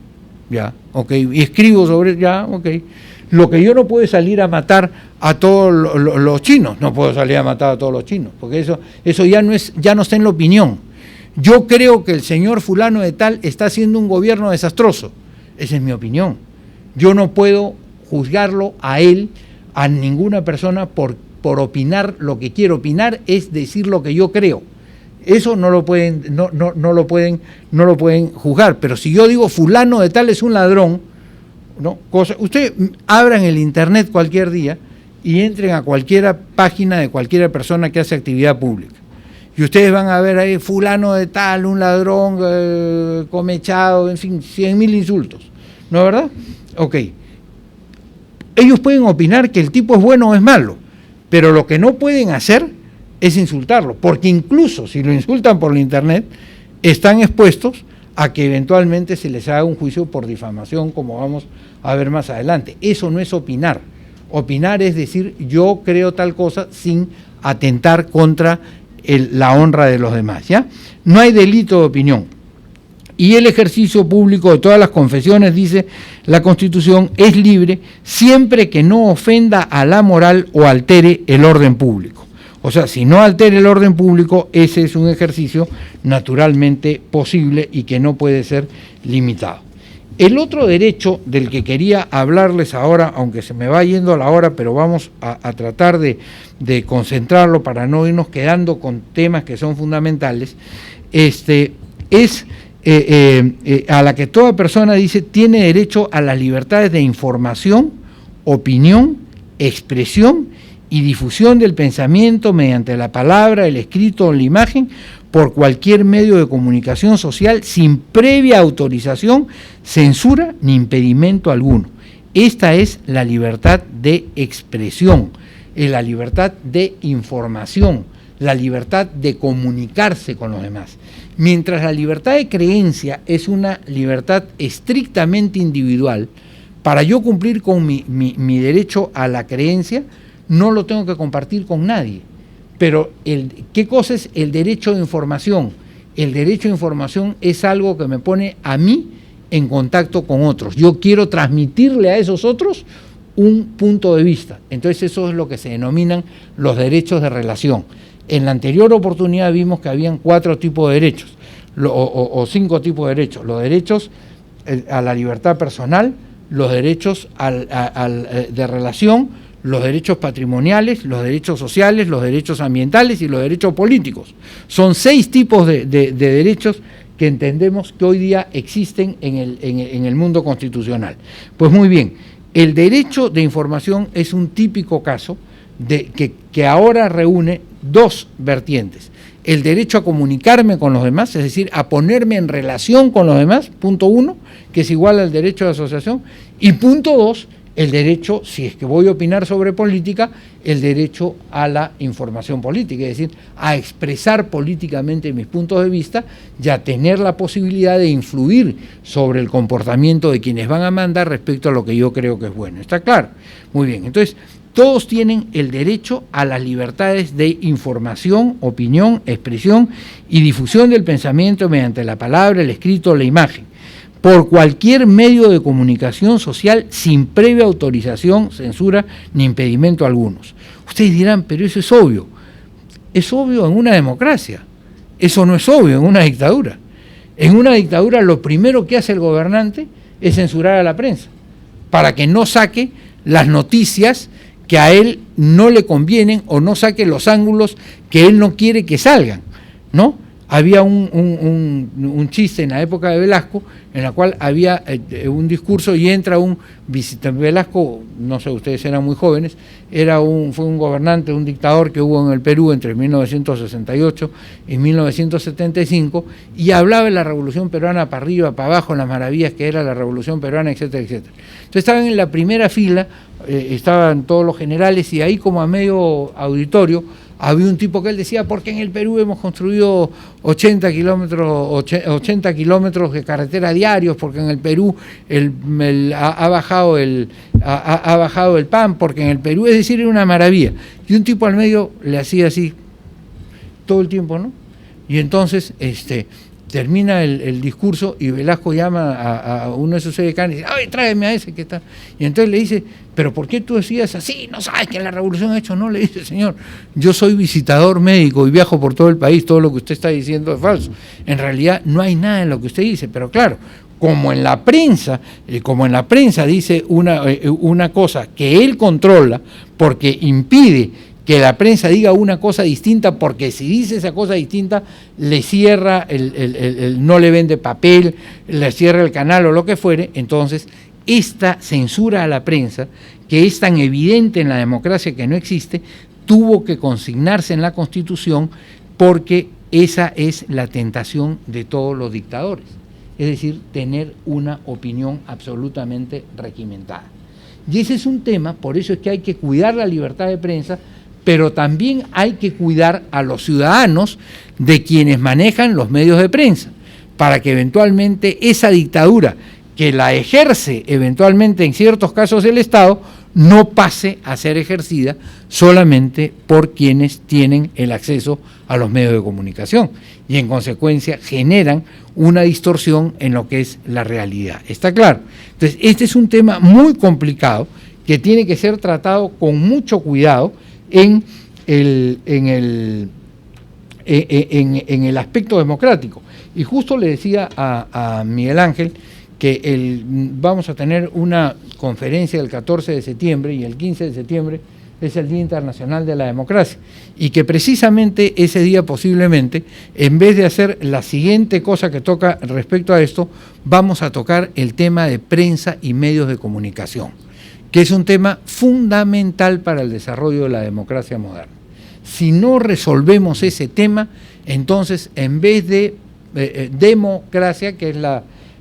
ya, ok, y escribo sobre, ya, ok. Lo que yo no puedo es salir a matar a todos los chinos, no puedo salir a matar a todos los chinos, porque eso ya no está en la opinión. Yo creo que el señor fulano de tal está haciendo un gobierno desastroso, esa es mi opinión. Yo no puedo juzgarlo a él, a ninguna persona por opinar lo que quiero. Opinar es decir lo que yo creo. Eso no lo pueden juzgar. Pero si yo digo fulano de tal es un ladrón, ¿no? Usted abran el internet cualquier día y entren a cualquier página de cualquier persona que hace actividad pública. Y ustedes van a ver ahí fulano de tal, un ladrón, comechado, en fin, 100.000 insultos. ¿No es verdad? Ok. Ellos pueden opinar que el tipo es bueno o es malo, pero lo que no pueden hacer es insultarlo, porque incluso si lo insultan por la internet, están expuestos a que eventualmente se les haga un juicio por difamación, como vamos a ver más adelante. Eso no es opinar. Opinar es decir, yo creo tal cosa sin atentar contra la honra de los demás, ¿ya? No hay delito de opinión. Y el ejercicio público de todas las confesiones, dice la Constitución, es libre siempre que no ofenda a la moral o altere el orden público. O sea, si no altere el orden público, ese es un ejercicio naturalmente posible y que no puede ser limitado. El otro derecho del que quería hablarles ahora, aunque se me va yendo la hora, pero vamos a tratar de concentrarlo para no irnos quedando con temas que son fundamentales, es a la que toda persona, dice, tiene derecho a las libertades de información, opinión, expresión y difusión del pensamiento mediante la palabra, el escrito o la imagen, por cualquier medio de comunicación social sin previa autorización, censura ni impedimento alguno. Esta es la libertad de expresión, la libertad de información, la libertad de comunicarse con los demás. Mientras la libertad de creencia es una libertad estrictamente individual, para yo cumplir con mi derecho a la creencia, no lo tengo que compartir con nadie. Pero, ¿qué cosa es el derecho de información? El derecho de información es algo que me pone a mí en contacto con otros. Yo quiero transmitirle a esos otros un punto de vista. Entonces eso es lo que se denominan los derechos de relación. En la anterior oportunidad vimos que habían 4 tipos de derechos, o 5 tipos de derechos. Los derechos a la libertad personal, los derechos de relación, los derechos patrimoniales, los derechos sociales, los derechos ambientales y los derechos políticos. Son 6 tipos de derechos que entendemos que hoy día existen en el mundo constitucional. Pues muy bien, el derecho de información es un típico caso que ahora reúne 2 vertientes. El derecho a comunicarme con los demás, es decir, a ponerme en relación con los demás, punto 1, que es igual al derecho de asociación, y punto 2, el derecho, si es que voy a opinar sobre política, el derecho a la información política, es decir, a expresar políticamente mis puntos de vista y a tener la posibilidad de influir sobre el comportamiento de quienes van a mandar respecto a lo que yo creo que es bueno. ¿Está claro? Muy bien, entonces todos tienen el derecho a las libertades de información, opinión, expresión y difusión del pensamiento mediante la palabra, el escrito o la imagen, por cualquier medio de comunicación social sin previa autorización, censura ni impedimento algunos. Ustedes dirán, pero eso es obvio. Es obvio en una democracia. Eso no es obvio en una dictadura. En una dictadura lo primero que hace el gobernante es censurar a la prensa, para que no saque las noticias que a él no le convienen o no saque los ángulos que él no quiere que salgan, ¿no? Había un chiste en la época de Velasco en la cual había un discurso y entra un visitante. Velasco, no sé, ustedes eran muy jóvenes, fue un gobernante, un dictador que hubo en el Perú entre 1968 y 1975 y hablaba de la Revolución Peruana para arriba, para abajo, las maravillas que era la Revolución Peruana, etcétera, etcétera. Entonces estaban en la primera fila, estaban todos los generales y ahí como a medio auditorio había un tipo que él decía, porque en el Perú hemos construido 80 kilómetros de carretera diarios, porque en el Perú ha bajado el pan, porque en el Perú, es decir, era una maravilla. Y un tipo al medio le hacía así todo el tiempo, ¿no? Y entonces termina el discurso y Velasco llama a uno de sus edecanes y dice, ¡ay, tráeme a ese que está! Y entonces le dice, ¿pero por qué tú decías así? ¿No sabes que la revolución ha hecho? No, le dice, señor, yo soy visitador médico y viajo por todo el país, todo lo que usted está diciendo es falso. En realidad no hay nada en lo que usted dice, pero claro, como en la prensa dice una cosa que él controla porque impide que la prensa diga una cosa distinta, porque si dice esa cosa distinta le cierra, no le vende papel, le cierra el canal o lo que fuere. Entonces esta censura a la prensa, que es tan evidente en la democracia que no existe, tuvo que consignarse en la Constitución porque esa es la tentación de todos los dictadores, es decir, tener una opinión absolutamente regimentada. Y ese es un tema, por eso es que hay que cuidar la libertad de prensa, pero también hay que cuidar a los ciudadanos de quienes manejan los medios de prensa, para que eventualmente esa dictadura que la ejerce eventualmente en ciertos casos el Estado no pase a ser ejercida solamente por quienes tienen el acceso a los medios de comunicación y en consecuencia generan una distorsión en lo que es la realidad. ¿Está claro? Entonces, este es un tema muy complicado que tiene que ser tratado con mucho cuidado en el aspecto democrático. Y justo le decía a Miguel Ángel que vamos a tener una conferencia el 14 de septiembre y el 15 de septiembre es el Día Internacional de la Democracia, y que precisamente ese día posiblemente, en vez de hacer la siguiente cosa que toca respecto a esto, vamos a tocar el tema de prensa y medios de comunicación, que es un tema fundamental para el desarrollo de la democracia moderna. Si no resolvemos ese tema, entonces en vez de democracia, que es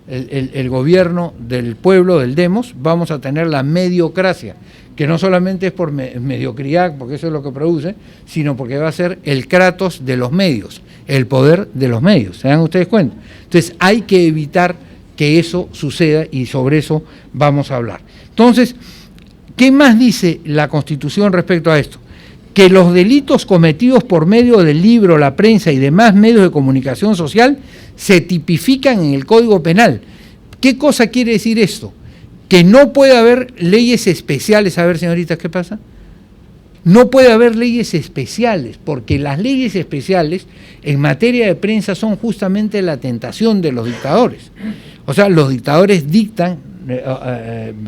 el gobierno del pueblo, del demos, vamos a tener la mediocracia, que no solamente es por mediocridad, porque eso es lo que produce, sino porque va a ser el kratos de los medios, el poder de los medios. ¿Se dan ustedes cuenta? Entonces hay que evitar que eso suceda y sobre eso vamos a hablar. Entonces, ¿qué más dice la Constitución respecto a esto? Que los delitos cometidos por medio del libro, la prensa y demás medios de comunicación social se tipifican en el Código Penal. ¿Qué cosa quiere decir esto? Que no puede haber leyes especiales. A ver, señoritas, ¿qué pasa? No puede haber leyes especiales, porque las leyes especiales en materia de prensa son justamente la tentación de los dictadores. O sea, los dictadores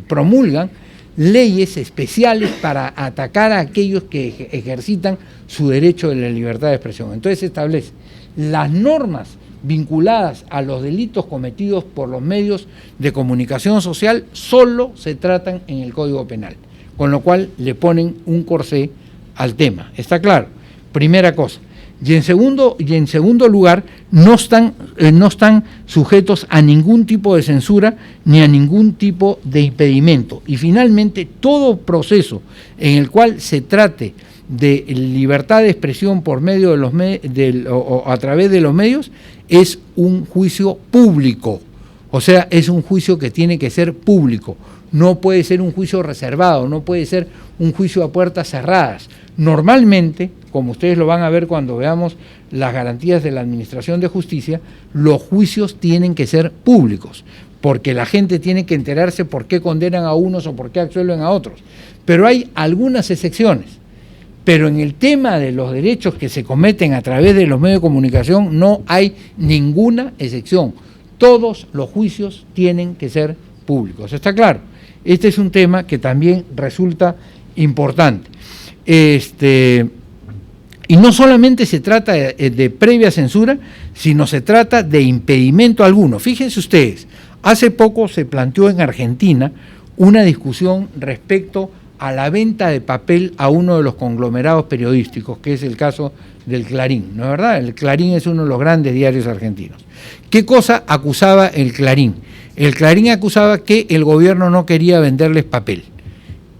promulgan leyes especiales para atacar a aquellos que ejercitan su derecho de la libertad de expresión. Entonces se establece las normas vinculadas a los delitos cometidos por los medios de comunicación social solo se tratan en el Código Penal, con lo cual le ponen un corsé al tema. ¿Está claro? Primera cosa. Y en segundo lugar, no están sujetos a ningún tipo de censura ni a ningún tipo de impedimento. Y finalmente, todo proceso en el cual se trate de libertad de expresión por medio de o a través de los medios es un juicio público. O sea, es un juicio que tiene que ser público. No puede ser un juicio reservado, no puede ser un juicio a puertas cerradas. Normalmente, como ustedes lo van a ver cuando veamos las garantías de la Administración de Justicia, los juicios tienen que ser públicos, porque la gente tiene que enterarse por qué condenan a unos o por qué absuelven a otros. Pero hay algunas excepciones. Pero en el tema de los derechos que se cometen a través de los medios de comunicación no hay ninguna excepción. Todos los juicios tienen que ser públicos. ¿Está claro? Este es un tema que también resulta importante. Y no solamente se trata de previa censura, sino se trata de impedimento alguno. Fíjense ustedes, hace poco se planteó en Argentina una discusión respecto a la venta de papel a uno de los conglomerados periodísticos, que es el caso del Clarín, ¿no es verdad? El Clarín es uno de los grandes diarios argentinos. ¿Qué cosa acusaba el Clarín? El Clarín acusaba que el gobierno no quería venderles papel.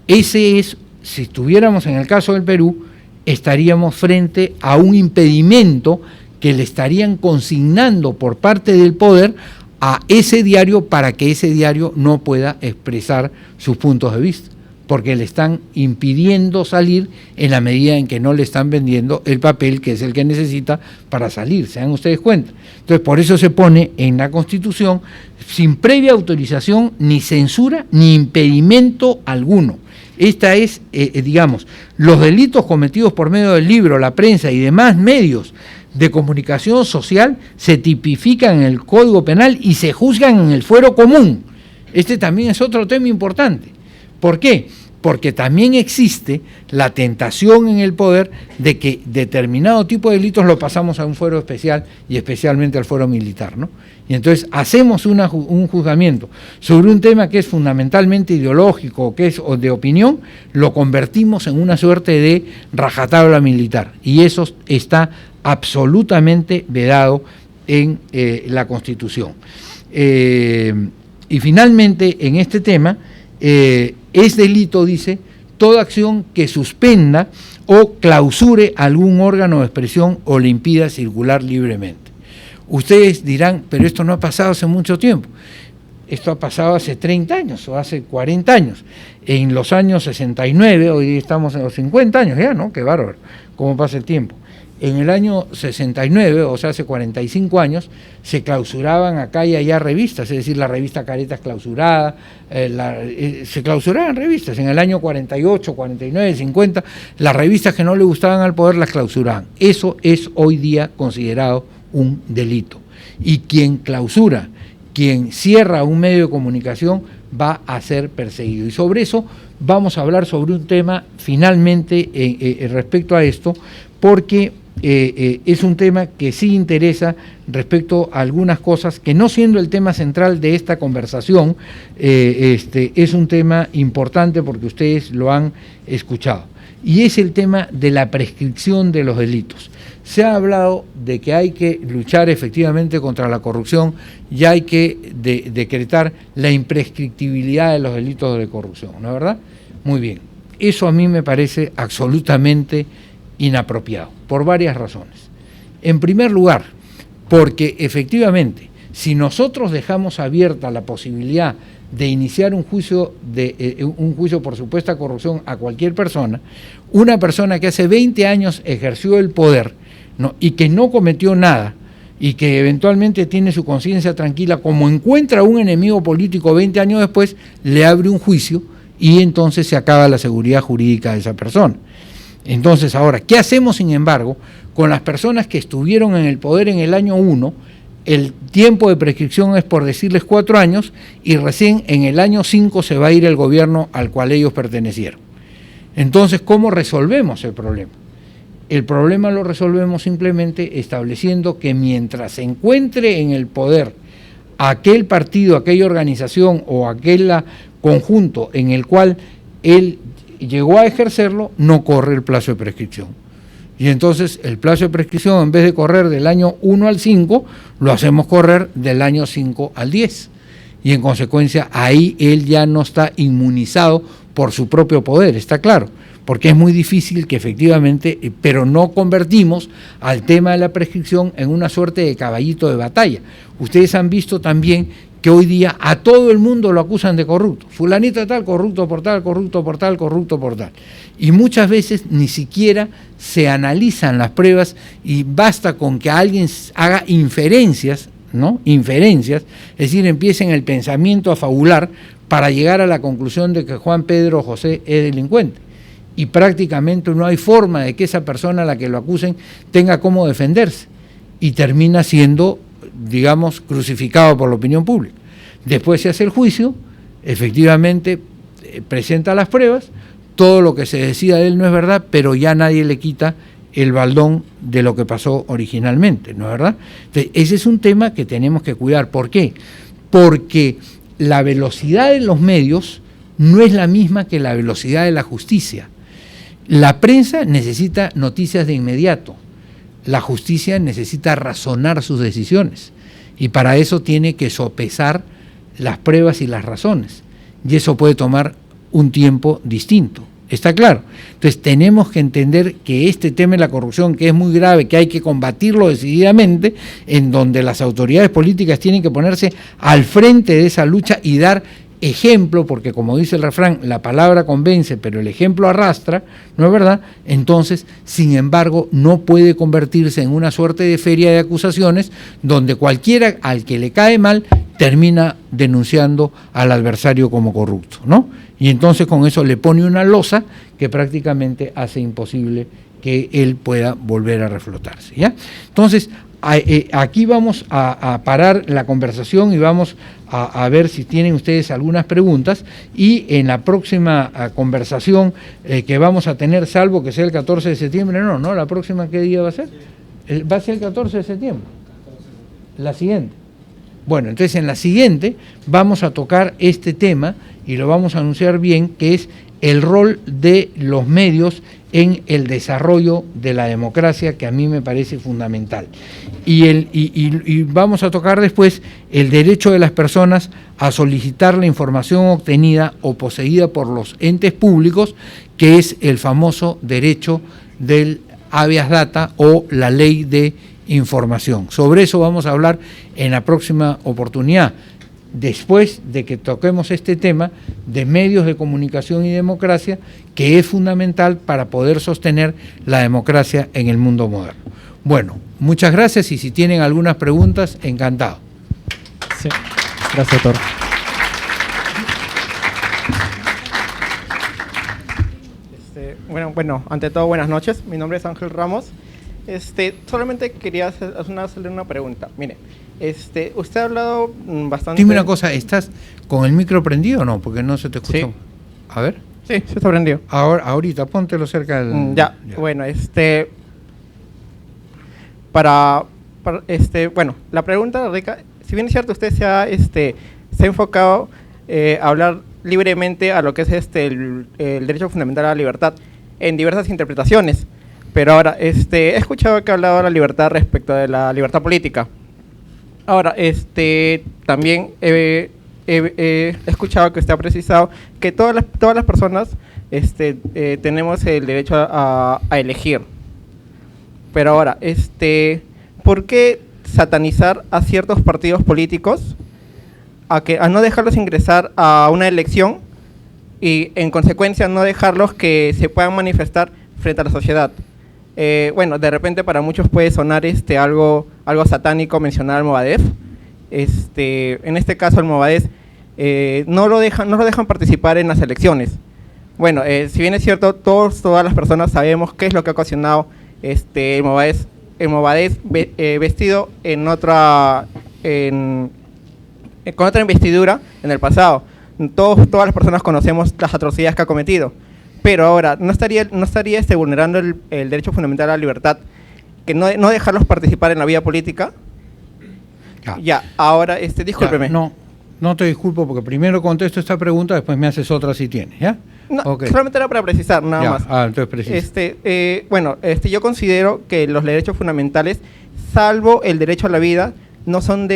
Ese es, si estuviéramos en el caso del Perú, estaríamos frente a un impedimento que le estarían consignando por parte del poder a ese diario para que ese diario no pueda expresar sus puntos de vista, porque le están impidiendo salir en la medida en que no le están vendiendo el papel que es el que necesita para salir, ¿se dan ustedes cuenta? Entonces, por eso se pone en la Constitución sin previa autorización, ni censura, ni impedimento alguno. Esta es, digamos, los delitos cometidos por medio del libro, la prensa y demás medios de comunicación social se tipifican en el Código Penal y se juzgan en el fuero común. Este también es otro tema importante. ¿Por qué? Porque también existe la tentación en el poder de que determinado tipo de delitos lo pasamos a un fuero especial y especialmente al fuero militar, ¿no? Y entonces hacemos un juzgamiento sobre un tema que es fundamentalmente ideológico, que es de opinión, lo convertimos en una suerte de rajatabla militar. Y eso está absolutamente vedado en la Constitución. Y finalmente, en este tema, es delito, dice, toda acción que suspenda o clausure algún órgano de expresión o le impida circular libremente. Ustedes dirán, pero esto no ha pasado hace mucho tiempo. Esto ha pasado hace 30 años o hace 40 años. En los años 69, hoy estamos en los 50 años ya, ¿no? Qué bárbaro, cómo pasa el tiempo. En el año 69, o sea, hace 45 años, se clausuraban acá y allá revistas, es decir, la revista Caretas clausurada, se clausuraban revistas. En el año 48, 49, 50, las revistas que no le gustaban al poder las clausuraban. Eso es hoy día considerado un delito. Y quien clausura, quien cierra un medio de comunicación, va a ser perseguido. Y sobre eso vamos a hablar sobre un tema finalmente respecto a esto, porque es un tema que sí interesa respecto a algunas cosas que, no siendo el tema central de esta conversación, es un tema importante porque ustedes lo han escuchado, y es el tema de la prescripción de los delitos. Se ha hablado de que hay que luchar efectivamente contra la corrupción y hay que decretar la imprescriptibilidad de los delitos de corrupción, ¿no es verdad? Muy bien, eso a mí me parece absolutamente inapropiado, por varias razones. En primer lugar, porque efectivamente, si nosotros dejamos abierta la posibilidad de iniciar un juicio por supuesta corrupción a cualquier persona, una persona que hace 20 años ejerció el poder, ¿no?, y que no cometió nada, y que eventualmente tiene su conciencia tranquila, como encuentra un enemigo político 20 años después, le abre un juicio y entonces se acaba la seguridad jurídica de esa persona. Entonces, ahora, ¿qué hacemos, sin embargo, con las personas que estuvieron en el poder en el año 1? El tiempo de prescripción es, por decirles, 4 años, y recién en el año 5 se va a ir el gobierno al cual ellos pertenecieron. Entonces, ¿cómo resolvemos el problema? El problema lo resolvemos simplemente estableciendo que mientras se encuentre en el poder aquel partido, aquella organización o aquel conjunto en el cual él llegó a ejercerlo, no corre el plazo de prescripción. Y entonces el plazo de prescripción, en vez de correr del año 1 al 5, lo hacemos correr del año 5 al 10. Y en consecuencia ahí él ya no está inmunizado por su propio poder, está claro, porque es muy difícil que efectivamente, pero no convertimos al tema de la prescripción en una suerte de caballito de batalla. Ustedes han visto también que hoy día a todo el mundo lo acusan de corrupto. Fulanito de tal, corrupto por tal, corrupto por tal, corrupto por tal. Y muchas veces ni siquiera se analizan las pruebas y basta con que alguien haga inferencias, ¿no? Inferencias, es decir, empiecen el pensamiento a fabular para llegar a la conclusión de que Juan Pedro José es delincuente. Y prácticamente no hay forma de que esa persona a la que lo acusen tenga cómo defenderse. Y termina siendo, digamos, crucificado por la opinión pública. Después se hace el juicio, efectivamente presenta las pruebas, todo lo que se decida de él no es verdad, pero ya nadie le quita el baldón de lo que pasó originalmente, ¿no es verdad? Entonces, ese es un tema que tenemos que cuidar. ¿Por qué? Porque la velocidad de los medios no es la misma que la velocidad de la justicia. La prensa necesita noticias de inmediato, la justicia necesita razonar sus decisiones y para eso tiene que sopesar las pruebas y las razones, y eso puede tomar un tiempo distinto. ¿Está claro? Entonces tenemos que entender que este tema de la corrupción, que es muy grave, que hay que combatirlo decididamente, en donde las autoridades políticas tienen que ponerse al frente de esa lucha y dar ejemplo, porque como dice el refrán, la palabra convence, pero el ejemplo arrastra, ¿no es verdad? Entonces, sin embargo, no puede convertirse en una suerte de feria de acusaciones donde cualquiera al que le cae mal termina denunciando al adversario como corrupto, ¿no? Y entonces con eso le pone una losa que prácticamente hace imposible que él pueda volver a reflotarse, ¿ya? Entonces, aquí vamos a parar la conversación y vamos a ver si tienen ustedes algunas preguntas, y en la próxima conversación que vamos a tener, salvo que sea el 14 de septiembre, no, la próxima, ¿qué día va a ser? Va a ser el 14 de septiembre, la siguiente. Bueno, entonces en la siguiente vamos a tocar este tema y lo vamos a anunciar bien, que es el rol de los medios en el desarrollo de la democracia, que a mí me parece fundamental. Y vamos a tocar después el derecho de las personas a solicitar la información obtenida o poseída por los entes públicos, que es el famoso derecho del habeas data o la ley de información. Sobre eso vamos a hablar en la próxima oportunidad, después de que toquemos este tema de medios de comunicación y democracia, que es fundamental para poder sostener la democracia en el mundo moderno. Bueno, muchas gracias, y si tienen algunas preguntas, encantado. Sí. Gracias, doctor. Bueno, ante todo, buenas noches. Mi nombre es Ángel Ramos. Solamente quería hacerle una pregunta. Mire, usted ha hablado bastante... Dime una cosa, ¿estás con el micro prendido o no? Porque no se te escucha. Sí. A ver. Sí, se está prendido. Ahorita, póntelo cerca del... Ya, bueno, bueno, la pregunta, Rica, si bien es cierto, usted se ha enfocado a hablar libremente a lo que es el derecho fundamental a la libertad en diversas interpretaciones. Pero ahora, he escuchado que ha hablado de la libertad respecto de la libertad política. Ahora, también he escuchado que usted ha precisado que todas las personas tenemos el derecho a elegir. Pero ahora, ¿por qué satanizar a ciertos partidos políticos a no dejarlos ingresar a una elección y, en consecuencia, no dejarlos que se puedan manifestar frente a la sociedad? Bueno, de repente para muchos puede sonar algo satánico mencionar al Movadef. En este caso el Movadef no lo dejan participar en las elecciones. Bueno, si bien es cierto, todas las personas sabemos qué es lo que ha ocasionado el Movadef vestido con otra investidura en el pasado. Todas las personas conocemos las atrocidades que ha cometido. Pero ahora, ¿no estaría vulnerando el derecho fundamental a la libertad que no dejarlos participar en la vida política? Ya, ahora, discúlpeme. No te disculpo, porque primero contesto esta pregunta, después me haces otra si tienes, ¿ya? No, Ok. solamente era para precisar, nada Ya, más. entonces precisa. Bueno, yo considero que los derechos fundamentales, salvo el derecho a la vida, no son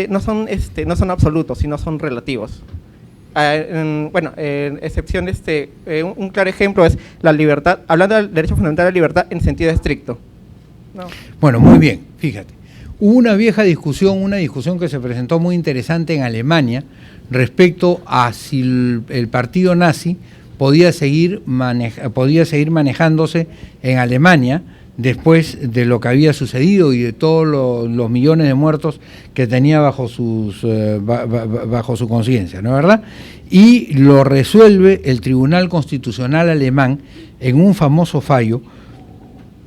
absolutos, sino son relativos. En excepción, un claro ejemplo es la libertad, hablando del derecho fundamental a la libertad en sentido estricto. No. Bueno, muy bien, fíjate. Hubo una discusión que se presentó muy interesante en Alemania respecto a si el partido nazi podía seguir manejándose en Alemania después de lo que había sucedido y de todos los millones de muertos que tenía bajo su conciencia, ¿no es verdad? Y lo resuelve el Tribunal Constitucional alemán en un famoso fallo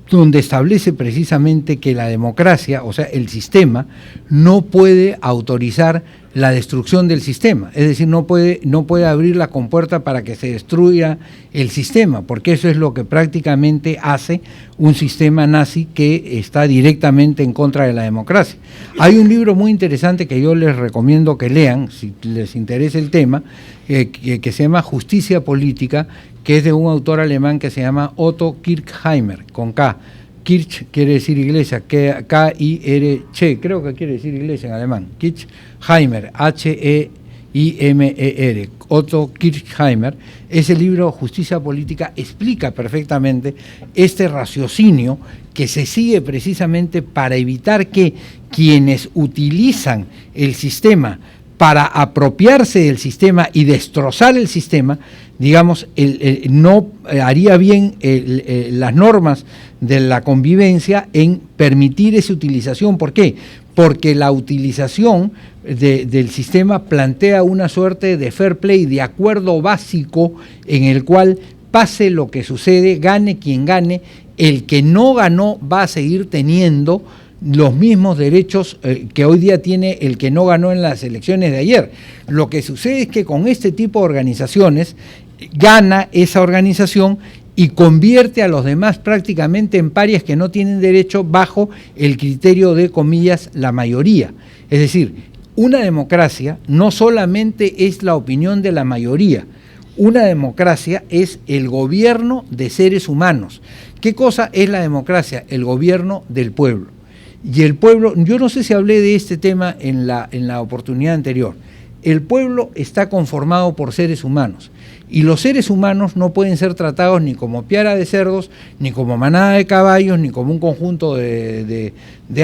donde establece precisamente que la democracia, o sea, el sistema, no puede autorizar la destrucción del sistema, es decir, no puede abrir la compuerta para que se destruya el sistema, porque eso es lo que prácticamente hace un sistema nazi que está directamente en contra de la democracia. Hay un libro muy interesante que yo les recomiendo que lean, si les interesa el tema, que se llama Justicia Política, que es de un autor alemán que se llama Otto Kirchheimer, con K. Kirch quiere decir iglesia, K-I-R-C, creo que quiere decir iglesia en alemán. Kirchheimer, H-E-I-M-E-R, Otto Kirchheimer. Ese libro, Justicia Política, explica perfectamente este raciocinio que se sigue precisamente para evitar que quienes utilizan el sistema para apropiarse del sistema y destrozar el sistema, digamos, no haría bien las normas de la convivencia en permitir esa utilización. ¿Por qué? Porque la utilización del sistema plantea una suerte de fair play, de acuerdo básico en el cual pase lo que sucede, gane quien gane, el que no ganó va a seguir teniendo los mismos derechos que hoy día tiene el que no ganó en las elecciones de ayer. Lo que sucede es que con este tipo de organizaciones gana esa organización y convierte a los demás prácticamente en parias que no tienen derecho bajo el criterio de, comillas, la mayoría. Es decir, una democracia no solamente es la opinión de la mayoría, una democracia es el gobierno de seres humanos. ¿Qué cosa es la democracia? El gobierno del pueblo. Y el pueblo, yo no sé si hablé de este tema en la oportunidad anterior, el pueblo está conformado por seres humanos y los seres humanos no pueden ser tratados ni como piara de cerdos, ni como manada de caballos, ni como un conjunto de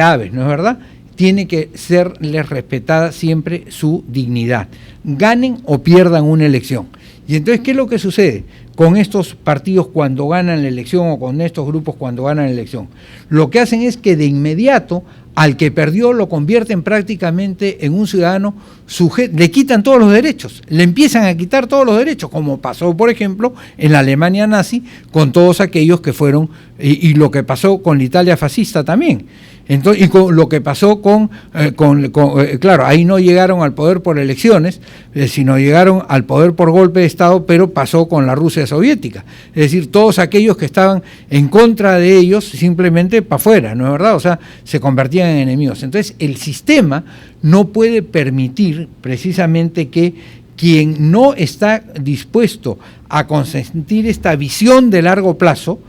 aves, ¿no es verdad? Tiene que serles respetada siempre su dignidad, ganen o pierdan una elección. Y entonces, ¿qué es lo que sucede con estos partidos cuando ganan la elección o con estos grupos cuando ganan la elección? Lo que hacen es que de inmediato al que perdió lo convierten prácticamente en un ciudadano sujeto, le quitan todos los derechos, le empiezan a quitar todos los derechos, como pasó, por ejemplo, en la Alemania nazi con todos aquellos que fueron, y lo que pasó con la Italia fascista también. Entonces, y con lo que pasó claro, ahí no llegaron al poder por elecciones, sino llegaron al poder por golpe de Estado, pero pasó con la Rusia soviética. Es decir, todos aquellos que estaban en contra de ellos, simplemente para afuera, ¿no es verdad? O sea, se convertían en enemigos. Entonces, el sistema no puede permitir precisamente que quien no está dispuesto a consentir esta visión de largo plazo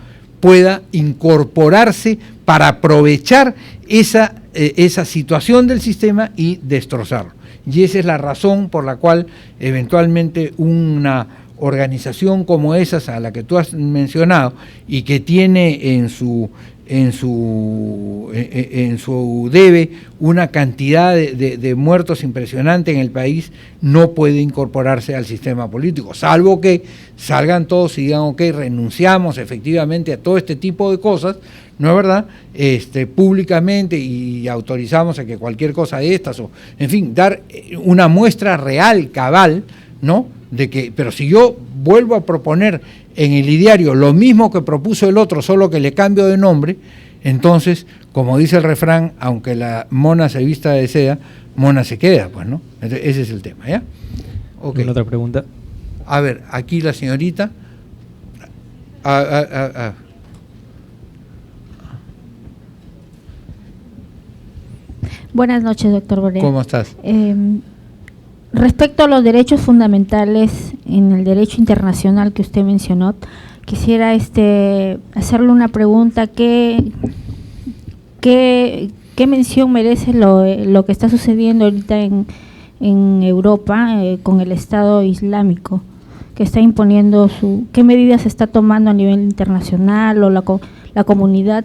pueda incorporarse para aprovechar esa situación del sistema y destrozarlo. Y esa es la razón por la cual eventualmente una organización como esas a la que tú has mencionado y que tiene en su debe una cantidad de muertos impresionante en el país, no puede incorporarse al sistema político, salvo que salgan todos y digan, ok, renunciamos efectivamente a todo este tipo de cosas, ¿no es verdad? Públicamente, y autorizamos a que cualquier cosa de estas, o en fin, dar una muestra real, cabal, ¿no? De que, pero si yo vuelvo a proponer en el ideario lo mismo que propuso el otro, solo que le cambio de nombre, entonces, como dice el refrán, aunque la mona se vista de seda, mona se queda, pues, ¿no? Entonces, ese es el tema, ¿ya? Okay. ¿Una otra pregunta? A ver, aquí la señorita. Buenas noches, doctor Borea. ¿Cómo estás? Respecto a los derechos fundamentales en el derecho internacional que usted mencionó, quisiera hacerle una pregunta. ¿Qué mención merece lo que está sucediendo ahorita en Europa con el Estado Islámico, que está imponiendo qué medidas está tomando a nivel internacional, o la comunidad,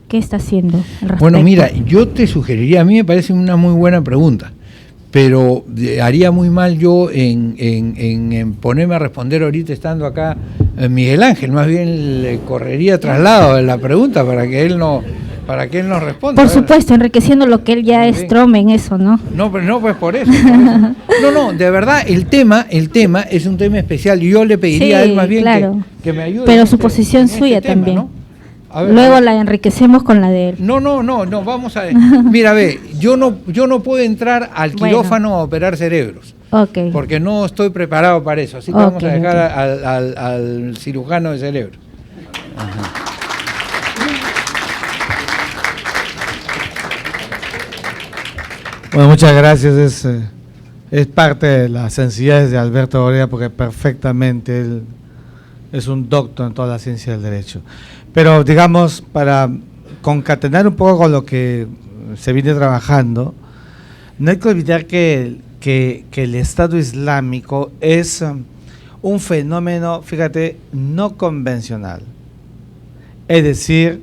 qué está haciendo al respecto? Bueno, mira, yo te sugeriría, a mí me parece una muy buena pregunta, pero haría muy mal yo en ponerme a responder ahorita estando acá Miguel Ángel. Más bien le correría traslado de la pregunta para que él nos responda. Por supuesto, enriqueciendo lo que él ya es trome en eso, ¿no? No, pero no, pues por eso. No, de verdad, el tema es un tema especial, y yo le pediría a él más bien claro, que me ayude. pero su posición en suya tema, también. ¿no? Ver, luego la enriquecemos con la de él. No, vamos a ver. Mira, yo no puedo entrar al quirófano a operar cerebros. Okay. Porque no estoy preparado para eso, así que vamos a dejar al cirujano de cerebros. Ajá. Bueno, muchas gracias. Es parte de las sencillez de Alberto Borea, porque perfectamente él es un doctor en toda la ciencia del derecho. Pero, digamos, para concatenar un poco con lo que se viene trabajando, no hay que olvidar que el Estado Islámico es un fenómeno, fíjate, no convencional. Es decir,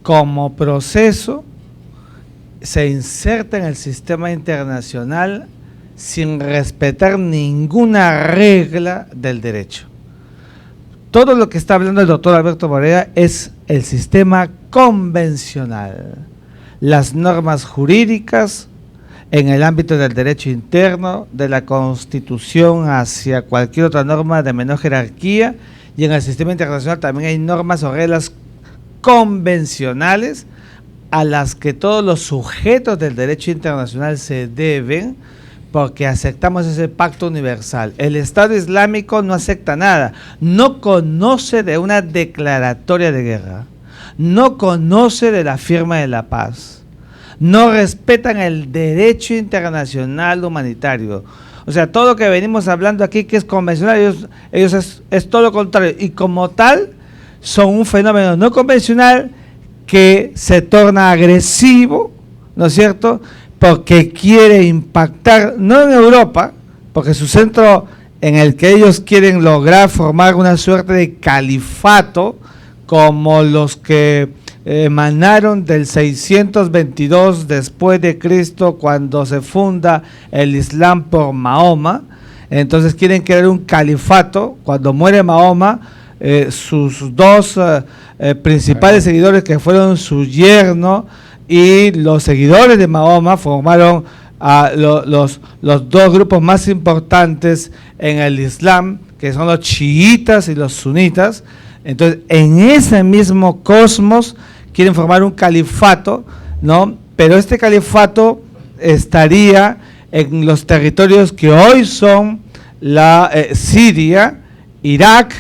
como proceso se inserta en el sistema internacional sin respetar ninguna regla del derecho. Todo lo que está hablando el doctor Alberto Borea es el sistema convencional, las normas jurídicas en el ámbito del derecho interno, de la Constitución hacia cualquier otra norma de menor jerarquía, y en el sistema internacional también hay normas o reglas convencionales a las que todos los sujetos del derecho internacional se deben, porque aceptamos ese pacto universal. El Estado Islámico no acepta nada, no conoce de una declaratoria de guerra, no conoce de la firma de la paz, no respetan el derecho internacional humanitario. O sea, todo lo que venimos hablando aquí que es convencional, ellos es todo lo contrario, y como tal son un fenómeno no convencional que se torna agresivo, ¿no es cierto?, porque quiere impactar, no en Europa, porque su centro en el que ellos quieren lograr formar una suerte de califato, como los que emanaron del 622 después de Cristo, cuando se funda el Islam por Mahoma. Entonces quieren crear un califato. Cuando muere Mahoma, sus dos principales seguidores, que fueron su yerno y los seguidores de Mahoma, formaron los dos grupos más importantes en el Islam, que son los chiitas y los sunitas. Entonces, en ese mismo cosmos quieren formar un califato, ¿no? Pero este califato estaría en los territorios que hoy son la Siria, Irak,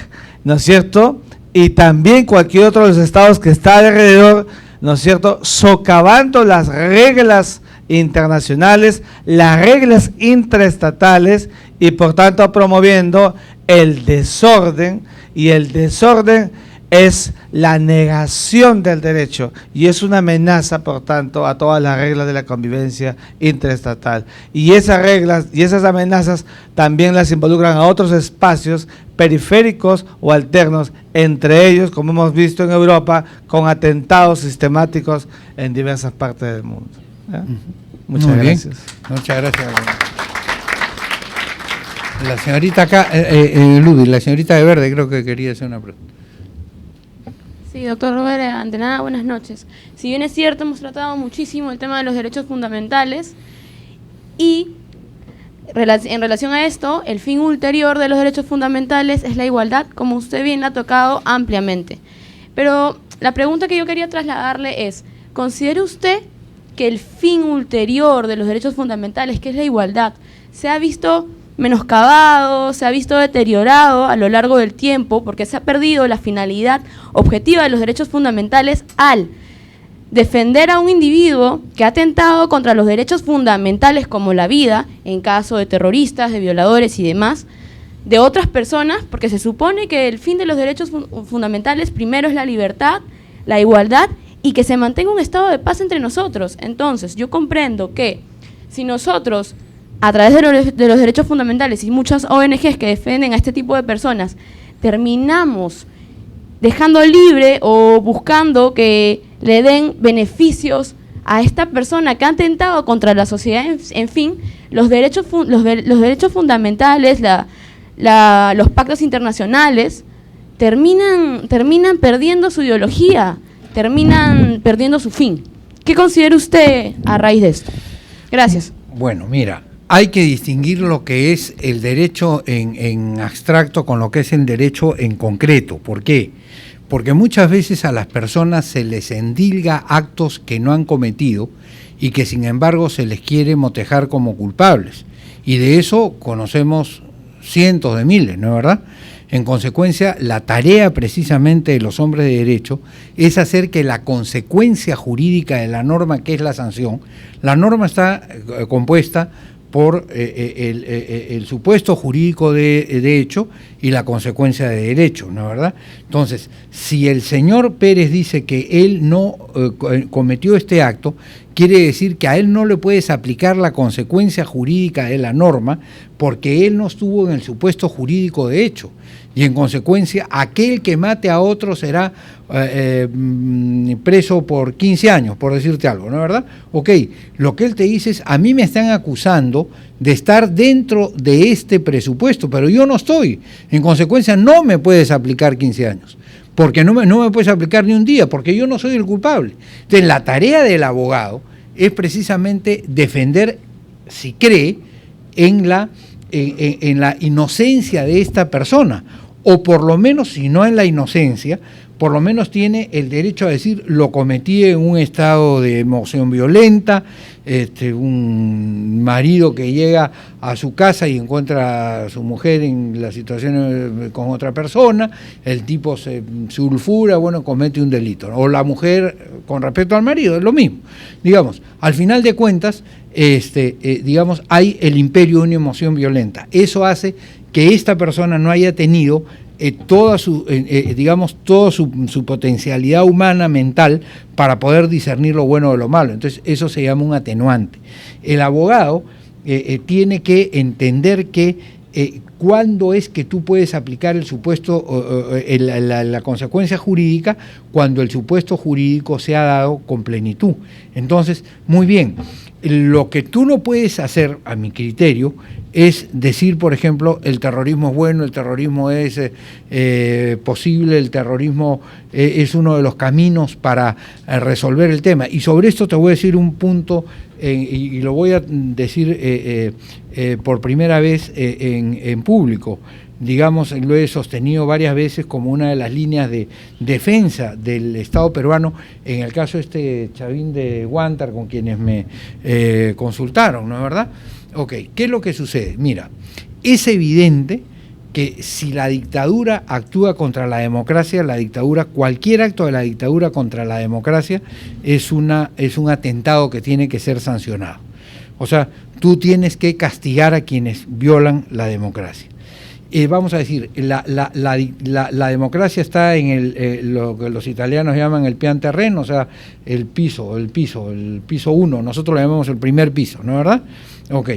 ¿no es cierto?, y también cualquier otro de los estados que está alrededor, ¿no es cierto?, socavando las reglas internacionales, las reglas intraestatales, y por tanto promoviendo el desorden, y el desorden es la negación del derecho y es una amenaza, por tanto, a todas las reglas de la convivencia intraestatal. Y esas reglas y esas amenazas también las involucran a otros espacios periféricos o alternos, entre ellos, como hemos visto en Europa, con atentados sistemáticos en diversas partes del mundo. ¿Ya? Muchas gracias. Muchas gracias. La señorita acá, Ludi, la señorita de verde, creo que quería hacer una pregunta. Sí, doctor Robert, ante nada, buenas noches. Si bien es cierto, hemos tratado muchísimo el tema de los derechos fundamentales y en relación a esto, el fin ulterior de los derechos fundamentales es la igualdad, como usted bien ha tocado ampliamente. Pero la pregunta que yo quería trasladarle es, ¿considera usted que el fin ulterior de los derechos fundamentales, que es la igualdad, se ha visto menoscabado, se ha visto deteriorado a lo largo del tiempo, porque se ha perdido la finalidad objetiva de los derechos fundamentales al defender a un individuo que ha atentado contra los derechos fundamentales como la vida, en caso de terroristas, de violadores y demás, de otras personas, porque se supone que el fin de los derechos fundamentales primero es la libertad, la igualdad y que se mantenga un estado de paz entre nosotros. Entonces, yo comprendo que si nosotros, a través de los derechos fundamentales y muchas ONGs que defienden a este tipo de personas, terminamos dejando libre o buscando que le den beneficios a esta persona que ha atentado contra la sociedad, en fin, los derechos fundamentales, los pactos internacionales, terminan perdiendo su ideología, terminan perdiendo su fin. ¿Qué considera usted a raíz de esto? Gracias. Bueno, mira, hay que distinguir lo que es el derecho en abstracto con lo que es el derecho en concreto. ¿Por qué? Porque muchas veces a las personas se les endilga actos que no han cometido y que sin embargo se les quiere motejar como culpables. Y de eso conocemos cientos de miles, ¿no es verdad? En consecuencia, la tarea precisamente de los hombres de derecho es hacer que la consecuencia jurídica de la norma, que es la sanción, la norma está compuesta por el supuesto jurídico de hecho y la consecuencia de derecho, ¿no es verdad? Entonces, si el señor Pérez dice que él no cometió este acto, quiere decir que a él no le puedes aplicar la consecuencia jurídica de la norma porque él no estuvo en el supuesto jurídico de hecho. Y en consecuencia, aquel que mate a otro será preso por 15 años, por decirte algo, ¿no es verdad? Ok, lo que él te dice es, a mí me están acusando de estar dentro de este presupuesto, pero yo no estoy. En consecuencia, no me puedes aplicar 15 años, porque no me puedes aplicar ni un día, porque yo no soy el culpable. Entonces, la tarea del abogado es precisamente defender, si cree, en la inocencia de esta persona, o por lo menos, si no en la inocencia, por lo menos tiene el derecho a decir, lo cometí en un estado de emoción violenta, un marido que llega a su casa y encuentra a su mujer en la situación con otra persona, el tipo se sulfura, bueno, comete un delito, o la mujer con respecto al marido, es lo mismo. Digamos, al final de cuentas, digamos, hay el imperio de una emoción violenta. Eso hace que esta persona no haya tenido toda su potencialidad humana, mental, para poder discernir lo bueno de lo malo. Entonces, eso se llama un atenuante. El abogado tiene que entender que cuándo es que tú puedes aplicar el supuesto, la consecuencia jurídica, cuando el supuesto jurídico se ha dado con plenitud. Entonces, muy bien, lo que tú no puedes hacer, a mi criterio, es decir, por ejemplo, el terrorismo es bueno, el terrorismo es posible, el terrorismo es uno de los caminos para resolver el tema. Y sobre esto te voy a decir un punto, y lo voy a decir por primera vez en público. Digamos, lo he sostenido varias veces como una de las líneas de defensa del Estado peruano, en el caso Chavín de Huántar, con quienes me consultaron, ¿no es verdad? Ok, ¿qué es lo que sucede? Mira, es evidente que si la dictadura actúa contra la democracia, cualquier acto de la dictadura contra la democracia es un atentado que tiene que ser sancionado. O sea, tú tienes que castigar a quienes violan la democracia. Vamos a decir, la democracia está en lo que los italianos llaman el pian terreno, o sea, el piso 1, nosotros lo llamamos el primer piso, ¿no es verdad? Ok,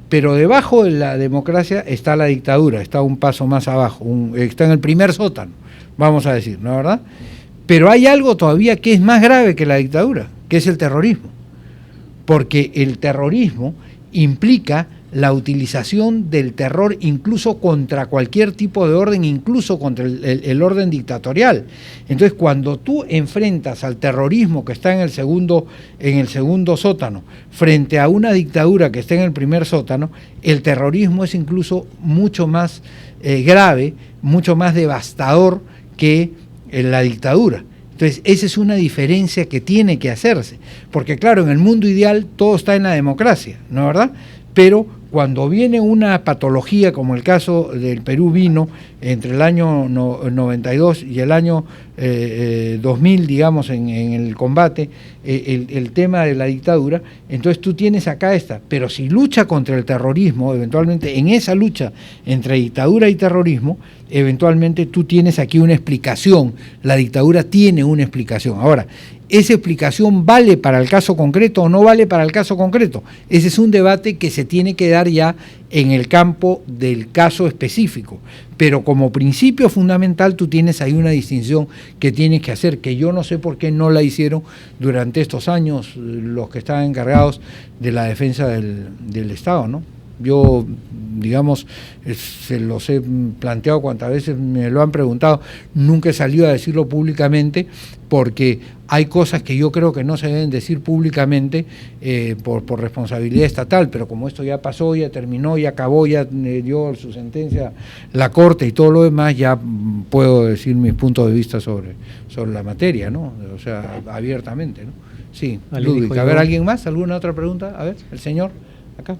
pero debajo de la democracia está la dictadura, está un paso más abajo, está en el primer sótano, vamos a decir, ¿no es verdad? Pero hay algo todavía que es más grave que la dictadura, que es el terrorismo, porque el terrorismo implica la utilización del terror incluso contra cualquier tipo de orden, incluso contra el orden dictatorial. Entonces, cuando tú enfrentas al terrorismo que está en el segundo sótano frente a una dictadura que está en el primer sótano, el terrorismo es incluso mucho más grave, mucho más devastador que la dictadura. Entonces, esa es una diferencia que tiene que hacerse, porque claro, en el mundo ideal todo está en la democracia, ¿no es verdad? Pero cuando viene una patología como el caso del Perú vino entre el año 92 y el año 2000, digamos, en el combate, el tema de la dictadura, entonces tú tienes acá esta, pero si lucha contra el terrorismo, eventualmente en esa lucha entre dictadura y terrorismo, eventualmente tú tienes aquí una explicación, la dictadura tiene una explicación. Ahora, ¿esa explicación vale para el caso concreto o no vale para el caso concreto? Ese es un debate que se tiene que dar ya en el campo del caso específico, pero como principio fundamental tú tienes ahí una distinción que tienes que hacer, que yo no sé por qué no la hicieron durante estos años los que estaban encargados de la defensa del Estado, ¿no? Yo, digamos, se los he planteado cuantas veces me lo han preguntado, nunca he salido a decirlo públicamente porque hay cosas que yo creo que no se deben decir públicamente por responsabilidad estatal, pero como esto ya pasó, ya terminó, ya acabó, ya dio su sentencia la Corte y todo lo demás, ya puedo decir mis puntos de vista sobre la materia, ¿no? O sea, abiertamente, ¿no? Sí, Ludwig, a ver, ¿alguien más? ¿Alguna otra pregunta? A ver, el señor, acá.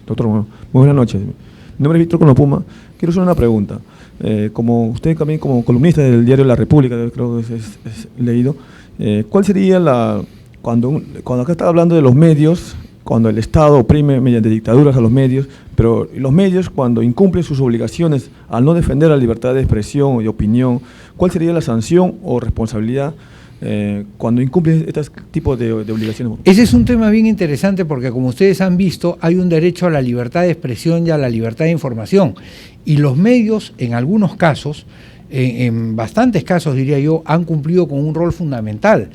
Doctor, muy buenas noches. Mi nombre es Víctor Conopuma. Quiero hacer una pregunta. Como usted también como columnista del diario La República, creo que es leído, ¿cuál sería cuando acá está hablando de los medios, cuando el Estado oprime mediante dictaduras a los medios, pero los medios cuando incumplen sus obligaciones al no defender la libertad de expresión o de opinión, ¿cuál sería la sanción o responsabilidad cuando incumple este tipo de obligaciones? Ese es un tema bien interesante porque, como ustedes han visto, hay un derecho a la libertad de expresión y a la libertad de información, y los medios en algunos casos, en bastantes casos diría yo, han cumplido con un rol fundamental.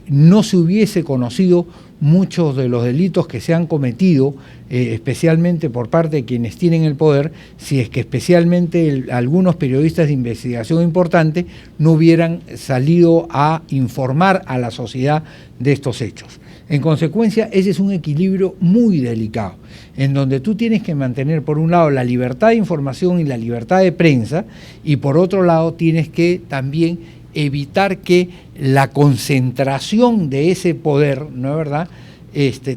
No se hubiese conocido muchos de los delitos que se han cometido, especialmente por parte de quienes tienen el poder, si es que especialmente algunos periodistas de investigación importante no hubieran salido a informar a la sociedad de estos hechos. En consecuencia, ese es un equilibrio muy delicado, en donde tú tienes que mantener, por un lado, la libertad de información y la libertad de prensa, y por otro lado tienes que también evitar que la concentración de ese poder, ¿no es verdad?,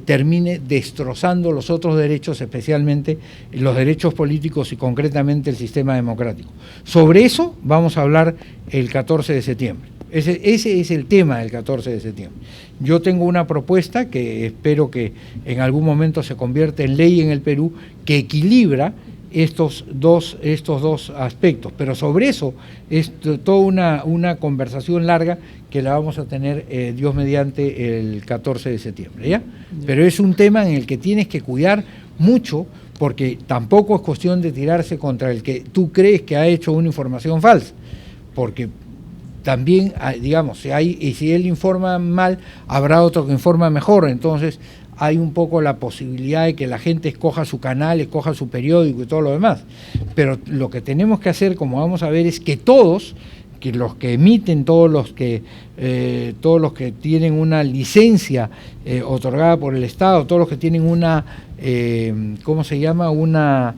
termine destrozando los otros derechos, especialmente los derechos políticos y concretamente el sistema democrático. Sobre eso vamos a hablar el 14 de septiembre. Ese es el tema del 14 de septiembre. Yo tengo una propuesta que espero que en algún momento se convierta en ley en el Perú, que equilibra estos dos aspectos, pero sobre eso es toda una conversación larga que la vamos a tener, Dios mediante, el 14 de septiembre, ¿ya? Pero es un tema en el que tienes que cuidar mucho, porque tampoco es cuestión de tirarse contra el que tú crees que ha hecho una información falsa, porque también, digamos, si él informa mal, habrá otro que informa mejor, entonces hay un poco la posibilidad de que la gente escoja su canal, escoja su periódico y todo lo demás. Pero lo que tenemos que hacer, como vamos a ver, es que todos, que los que emiten, todos los que tienen una licencia otorgada por el Estado, todos los que tienen una, ¿cómo se llama?, una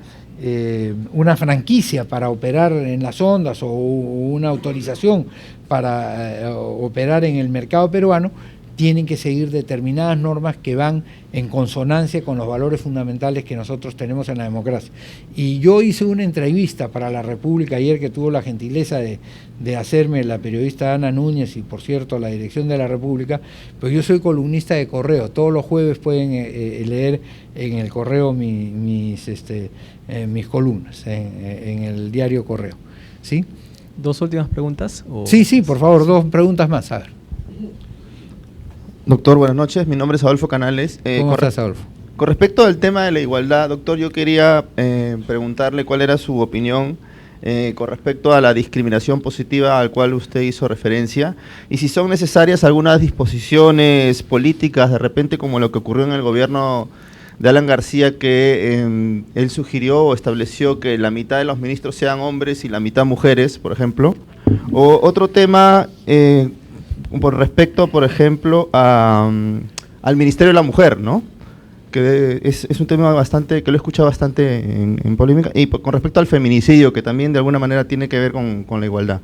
franquicia para operar en las ondas o una autorización para operar en el mercado peruano, tienen que seguir determinadas normas que van en consonancia con los valores fundamentales que nosotros tenemos en la democracia. Y yo hice una entrevista para La República ayer, que tuvo la gentileza de hacerme la periodista Ana Núñez y, por cierto, la dirección de La República, pues yo soy columnista de Correo. Todos los jueves pueden leer en el Correo mis columnas, en el diario Correo. ¿Sí? ¿Dos últimas preguntas? Sí, por favor, dos preguntas más. A ver. Doctor, buenas noches. Mi nombre es Adolfo Canales. ¿Cómo estás, Adolfo? Con respecto al tema de la igualdad, doctor, yo quería preguntarle cuál era su opinión con respecto a la discriminación positiva al cual usted hizo referencia, y si son necesarias algunas disposiciones políticas, de repente como lo que ocurrió en el gobierno de Alan García, que él sugirió o estableció que la mitad de los ministros sean hombres y la mitad mujeres, por ejemplo. O otro tema por respecto, por ejemplo, al Ministerio de la Mujer, ¿no? Que es un tema bastante, que lo he escuchado bastante en polémica, y con respecto al feminicidio, que también de alguna manera tiene que ver con la igualdad.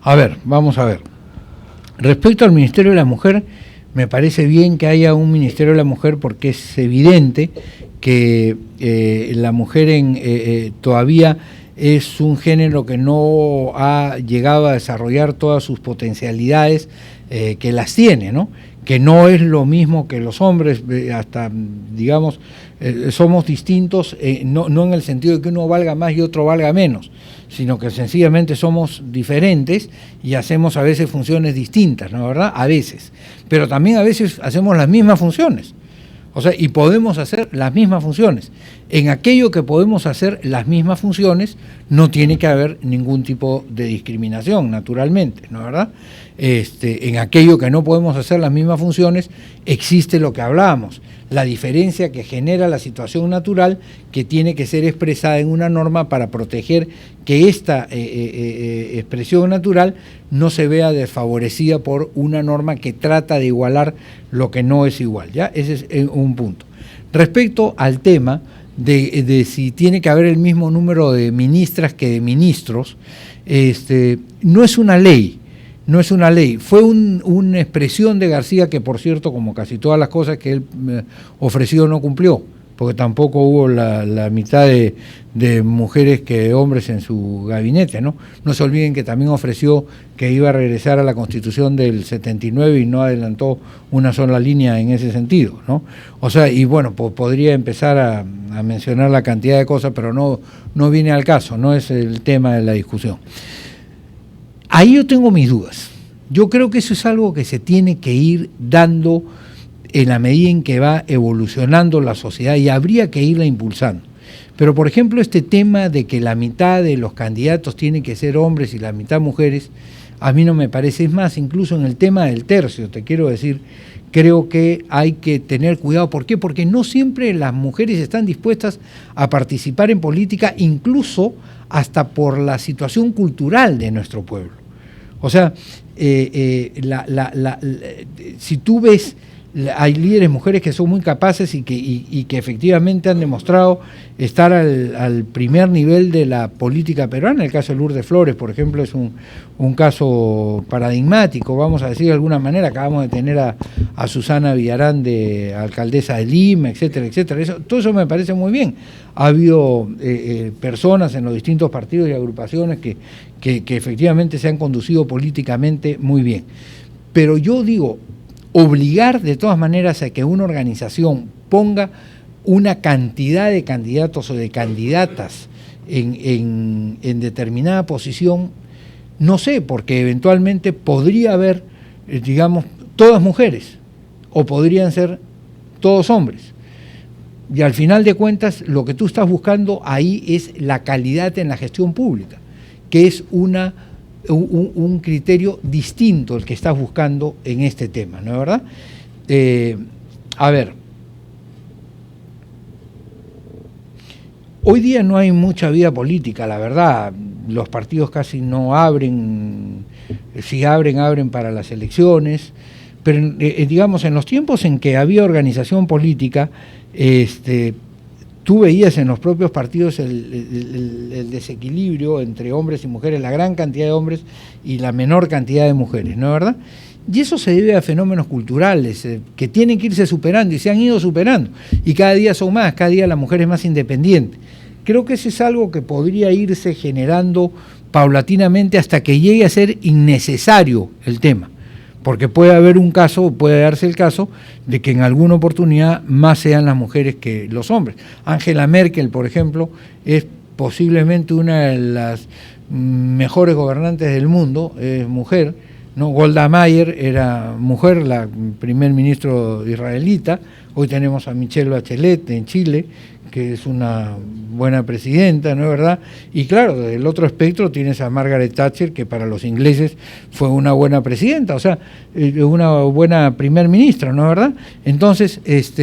A ver, vamos a ver. Respecto al Ministerio de la Mujer, me parece bien que haya un Ministerio de la Mujer porque es evidente que la mujer todavía es un género que no ha llegado a desarrollar todas sus potencialidades que las tiene, ¿no? Que no es lo mismo que los hombres, hasta, digamos, somos distintos, no en el sentido de que uno valga más y otro valga menos, sino que sencillamente somos diferentes y hacemos a veces funciones distintas, ¿no? ¿Verdad? A veces. Pero también a veces hacemos las mismas funciones. O sea, y podemos hacer las mismas funciones. En aquello que podemos hacer las mismas funciones, no tiene que haber ningún tipo de discriminación, naturalmente, ¿no es verdad? En aquello que no podemos hacer las mismas funciones, existe lo que hablábamos, la diferencia que genera la situación natural, que tiene que ser expresada en una norma para proteger que esta expresión natural no se vea desfavorecida por una norma que trata de igualar lo que no es igual, ¿ya? Ese es un punto. Respecto al tema de si tiene que haber el mismo número de ministras que de ministros, no es una ley. No es una ley, fue una expresión de García que, por cierto, como casi todas las cosas que él ofreció no cumplió, porque tampoco hubo la mitad de mujeres que de hombres en su gabinete, ¿no? No se olviden que también ofreció que iba a regresar a la Constitución del 79 y no adelantó una sola línea en ese sentido, ¿no? O sea, y bueno, podría empezar a mencionar la cantidad de cosas, pero no viene al caso, no es el tema de la discusión. Ahí yo tengo mis dudas. Yo creo que eso es algo que se tiene que ir dando en la medida en que va evolucionando la sociedad y habría que irla impulsando. Pero, por ejemplo, este tema de que la mitad de los candidatos tienen que ser hombres y la mitad mujeres, a mí no me parece. Es más, incluso en el tema del tercio, te quiero decir, creo que hay que tener cuidado. ¿Por qué? Porque no siempre las mujeres están dispuestas a participar en política, incluso hasta por la situación cultural de nuestro pueblo. O sea, si tú ves, hay líderes mujeres que son muy capaces y que efectivamente han demostrado estar al primer nivel de la política peruana. El caso de Lourdes Flores, por ejemplo, es un caso paradigmático, vamos a decir de alguna manera. Acabamos de tener a Susana Villarán, de alcaldesa de Lima, etcétera, etcétera. Todo eso me parece muy bien. Ha habido personas en los distintos partidos y agrupaciones que efectivamente se han conducido políticamente muy bien. Pero yo digo, obligar de todas maneras a que una organización ponga una cantidad de candidatos o de candidatas en determinada posición, no sé, porque eventualmente podría haber, digamos, todas mujeres, o podrían ser todos hombres. Y al final de cuentas, lo que tú estás buscando ahí es la calidad en la gestión pública, que es un criterio distinto el que estás buscando en este tema, ¿no es verdad? A ver, hoy día no hay mucha vida política, la verdad. Los partidos casi no abren, si abren para las elecciones, pero digamos, en los tiempos en que había organización política, tú veías en los propios partidos el desequilibrio entre hombres y mujeres, la gran cantidad de hombres y la menor cantidad de mujeres, ¿no es verdad? Y eso se debe a fenómenos culturales que tienen que irse superando y se han ido superando, y cada día son más, cada día la mujer es más independiente. Creo que eso es algo que podría irse generando paulatinamente hasta que llegue a ser innecesario el tema, porque puede darse el caso de que en alguna oportunidad más sean las mujeres que los hombres. Angela Merkel, por ejemplo, es posiblemente una de las mejores gobernantes del mundo, es mujer, ¿no? Golda Meir era mujer, la primer ministro israelita. Hoy tenemos a Michelle Bachelet en Chile, que es una buena presidenta, ¿no es verdad? Y claro, del otro espectro tienes a Margaret Thatcher, que para los ingleses fue una buena presidenta, o sea, una buena primer ministra, ¿no es verdad? Entonces, es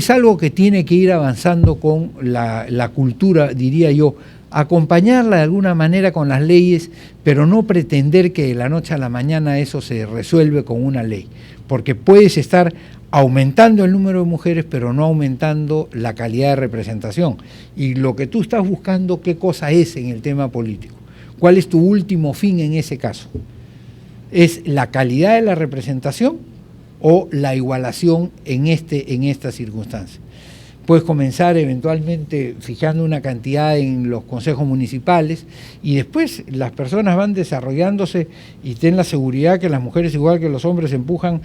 algo que tiene que ir avanzando con la cultura, diría yo, acompañarla de alguna manera con las leyes, pero no pretender que de la noche a la mañana eso se resuelve con una ley, porque puedes estar aumentando el número de mujeres, pero no aumentando la calidad de representación. Y lo que tú estás buscando, ¿qué cosa es en el tema político? ¿Cuál es tu último fin en ese caso? ¿Es la calidad de la representación o la igualación en esta circunstancia? Puedes comenzar eventualmente fijando una cantidad en los consejos municipales y después las personas van desarrollándose y ten la seguridad que las mujeres igual que los hombres empujan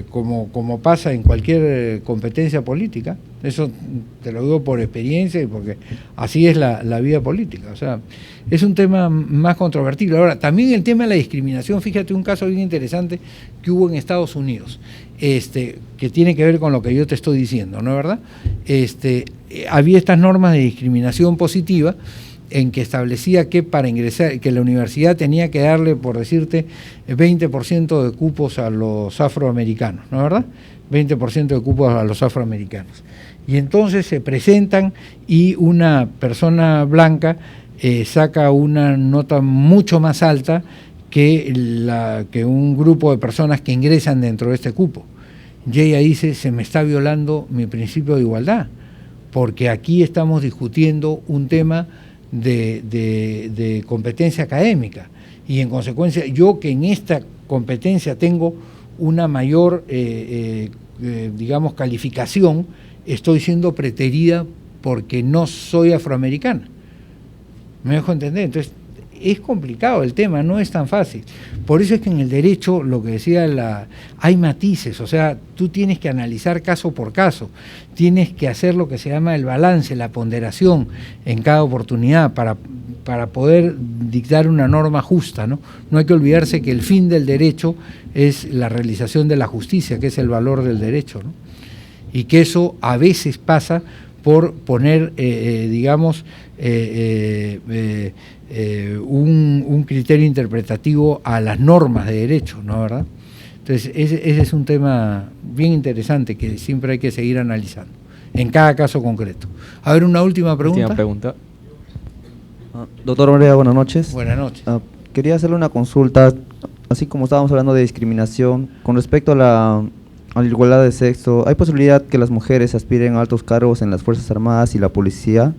como pasa en cualquier competencia política. Eso te lo digo por experiencia y porque así es la vida política. O sea, es un tema más controvertido. Ahora, también el tema de la discriminación, fíjate un caso bien interesante que hubo en Estados Unidos. Que tiene que ver con lo que yo te estoy diciendo, ¿no es verdad? Había estas normas de discriminación positiva en que establecía que para ingresar, que la universidad tenía que darle, por decirte, 20% de cupos a los afroamericanos, ¿no es verdad? 20% de cupos a los afroamericanos. Y entonces se presentan y una persona blanca saca una nota mucho más alta que un grupo de personas que ingresan dentro de este cupo. Y ella dice, se me está violando mi principio de igualdad, porque aquí estamos discutiendo un tema de competencia académica, y en consecuencia yo que en esta competencia tengo una mayor, digamos, calificación, estoy siendo preterida porque no soy afroamericana. ¿Me dejo entender? Entonces, es complicado el tema, no es tan fácil. Por eso es que en el derecho, lo que decía, hay matices, o sea, tú tienes que analizar caso por caso, tienes que hacer lo que se llama el balance, la ponderación en cada oportunidad para poder dictar una norma justa, ¿no? No hay que olvidarse que el fin del derecho es la realización de la justicia, que es el valor del derecho, ¿no? Y que eso a veces pasa por poner, digamos, un criterio interpretativo a las normas de derecho, ¿no es verdad? Entonces, ese es un tema bien interesante que siempre hay que seguir analizando, en cada caso concreto. A ver, una última pregunta. Última pregunta. Doctor Orea, buenas noches. Buenas noches. Quería hacerle una consulta, así como estábamos hablando de discriminación, con respecto a la igualdad de sexo. ¿Hay posibilidad que las mujeres aspiren a altos cargos en las Fuerzas Armadas y la policía?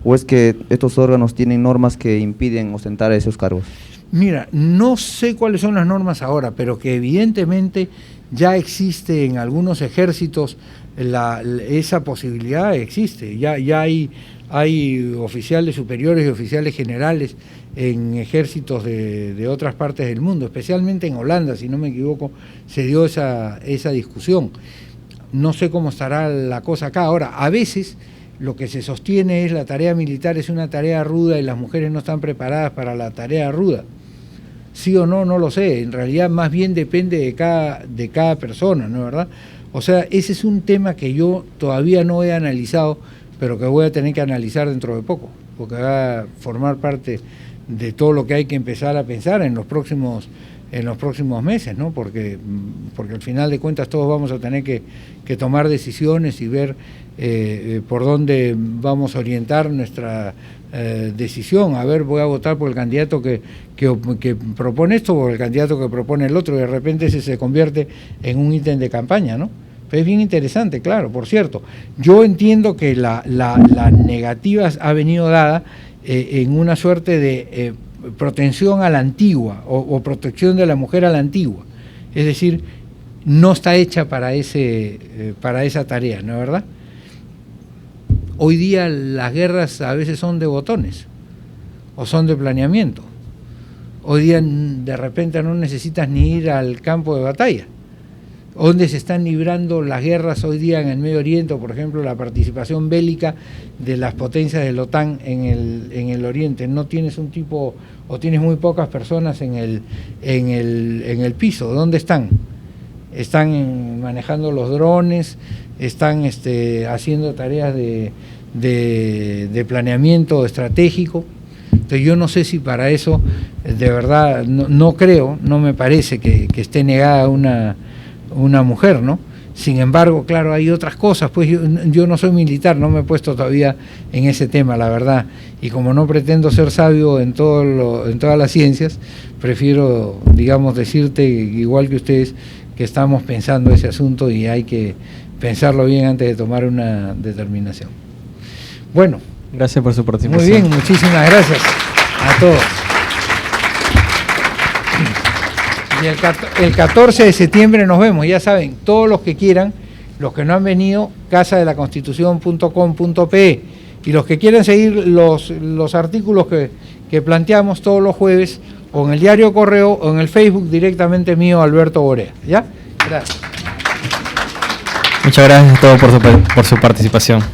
¿O es que estos órganos tienen normas que impiden ostentar esos cargos? Mira, no sé cuáles son las normas ahora, pero que evidentemente ya existe en algunos ejércitos, esa posibilidad existe. Ya hay oficiales superiores y oficiales generales en ejércitos de otras partes del mundo, especialmente en Holanda, si no me equivoco, se dio esa discusión. No sé cómo estará la cosa acá. Ahora, a veces lo que se sostiene es la tarea militar es una tarea ruda y las mujeres no están preparadas para la tarea ruda. Sí o no, no lo sé. En realidad más bien depende de cada persona, ¿no es verdad? O sea, ese es un tema que yo todavía no he analizado, pero que voy a tener que analizar dentro de poco, porque va a formar parte de todo lo que hay que empezar a pensar en los próximos meses, ¿no? Porque al final de cuentas todos vamos a tener que tomar decisiones y ver por dónde vamos a orientar nuestra decisión. A ver, voy a votar por el candidato que propone esto o el candidato que propone el otro, y de repente ese se convierte en un ítem de campaña, ¿no? Es bien interesante, claro, por cierto. Yo entiendo que la negativa ha venido dada en una suerte de protección a la antigua o protección de la mujer a la antigua. Es decir, no está hecha para esa tarea, ¿no es verdad? Hoy día las guerras a veces son de botones o son de planeamiento. Hoy día de repente no necesitas ni ir al campo de batalla. ¿Dónde se están librando las guerras hoy día en el Medio Oriente? Por ejemplo, la participación bélica de las potencias de la OTAN en el Oriente. No tienes un tipo, o tienes muy pocas personas en el piso. ¿Dónde están? Están manejando los drones, están haciendo tareas de planeamiento estratégico. Entonces yo no sé si para eso, de verdad, no creo, no me parece que esté negada una mujer, ¿no? Sin embargo, claro, hay otras cosas, pues yo no soy militar, no me he puesto todavía en ese tema, la verdad, y como no pretendo ser sabio en todas las ciencias, prefiero, digamos, decirte, igual que ustedes, que estamos pensando ese asunto y hay que pensarlo bien antes de tomar una determinación. Bueno. Gracias por su participación. Muy bien, muchísimas gracias a todos. Y el 14 de septiembre nos vemos, ya saben, todos los que quieran, los que no han venido, casadelaconstitucion.com.pe, y los que quieran seguir los artículos que planteamos todos los jueves, o en el diario Correo, o en el Facebook directamente mío, Alberto Borea. ¿Ya? Gracias. Muchas gracias a todos por su participación.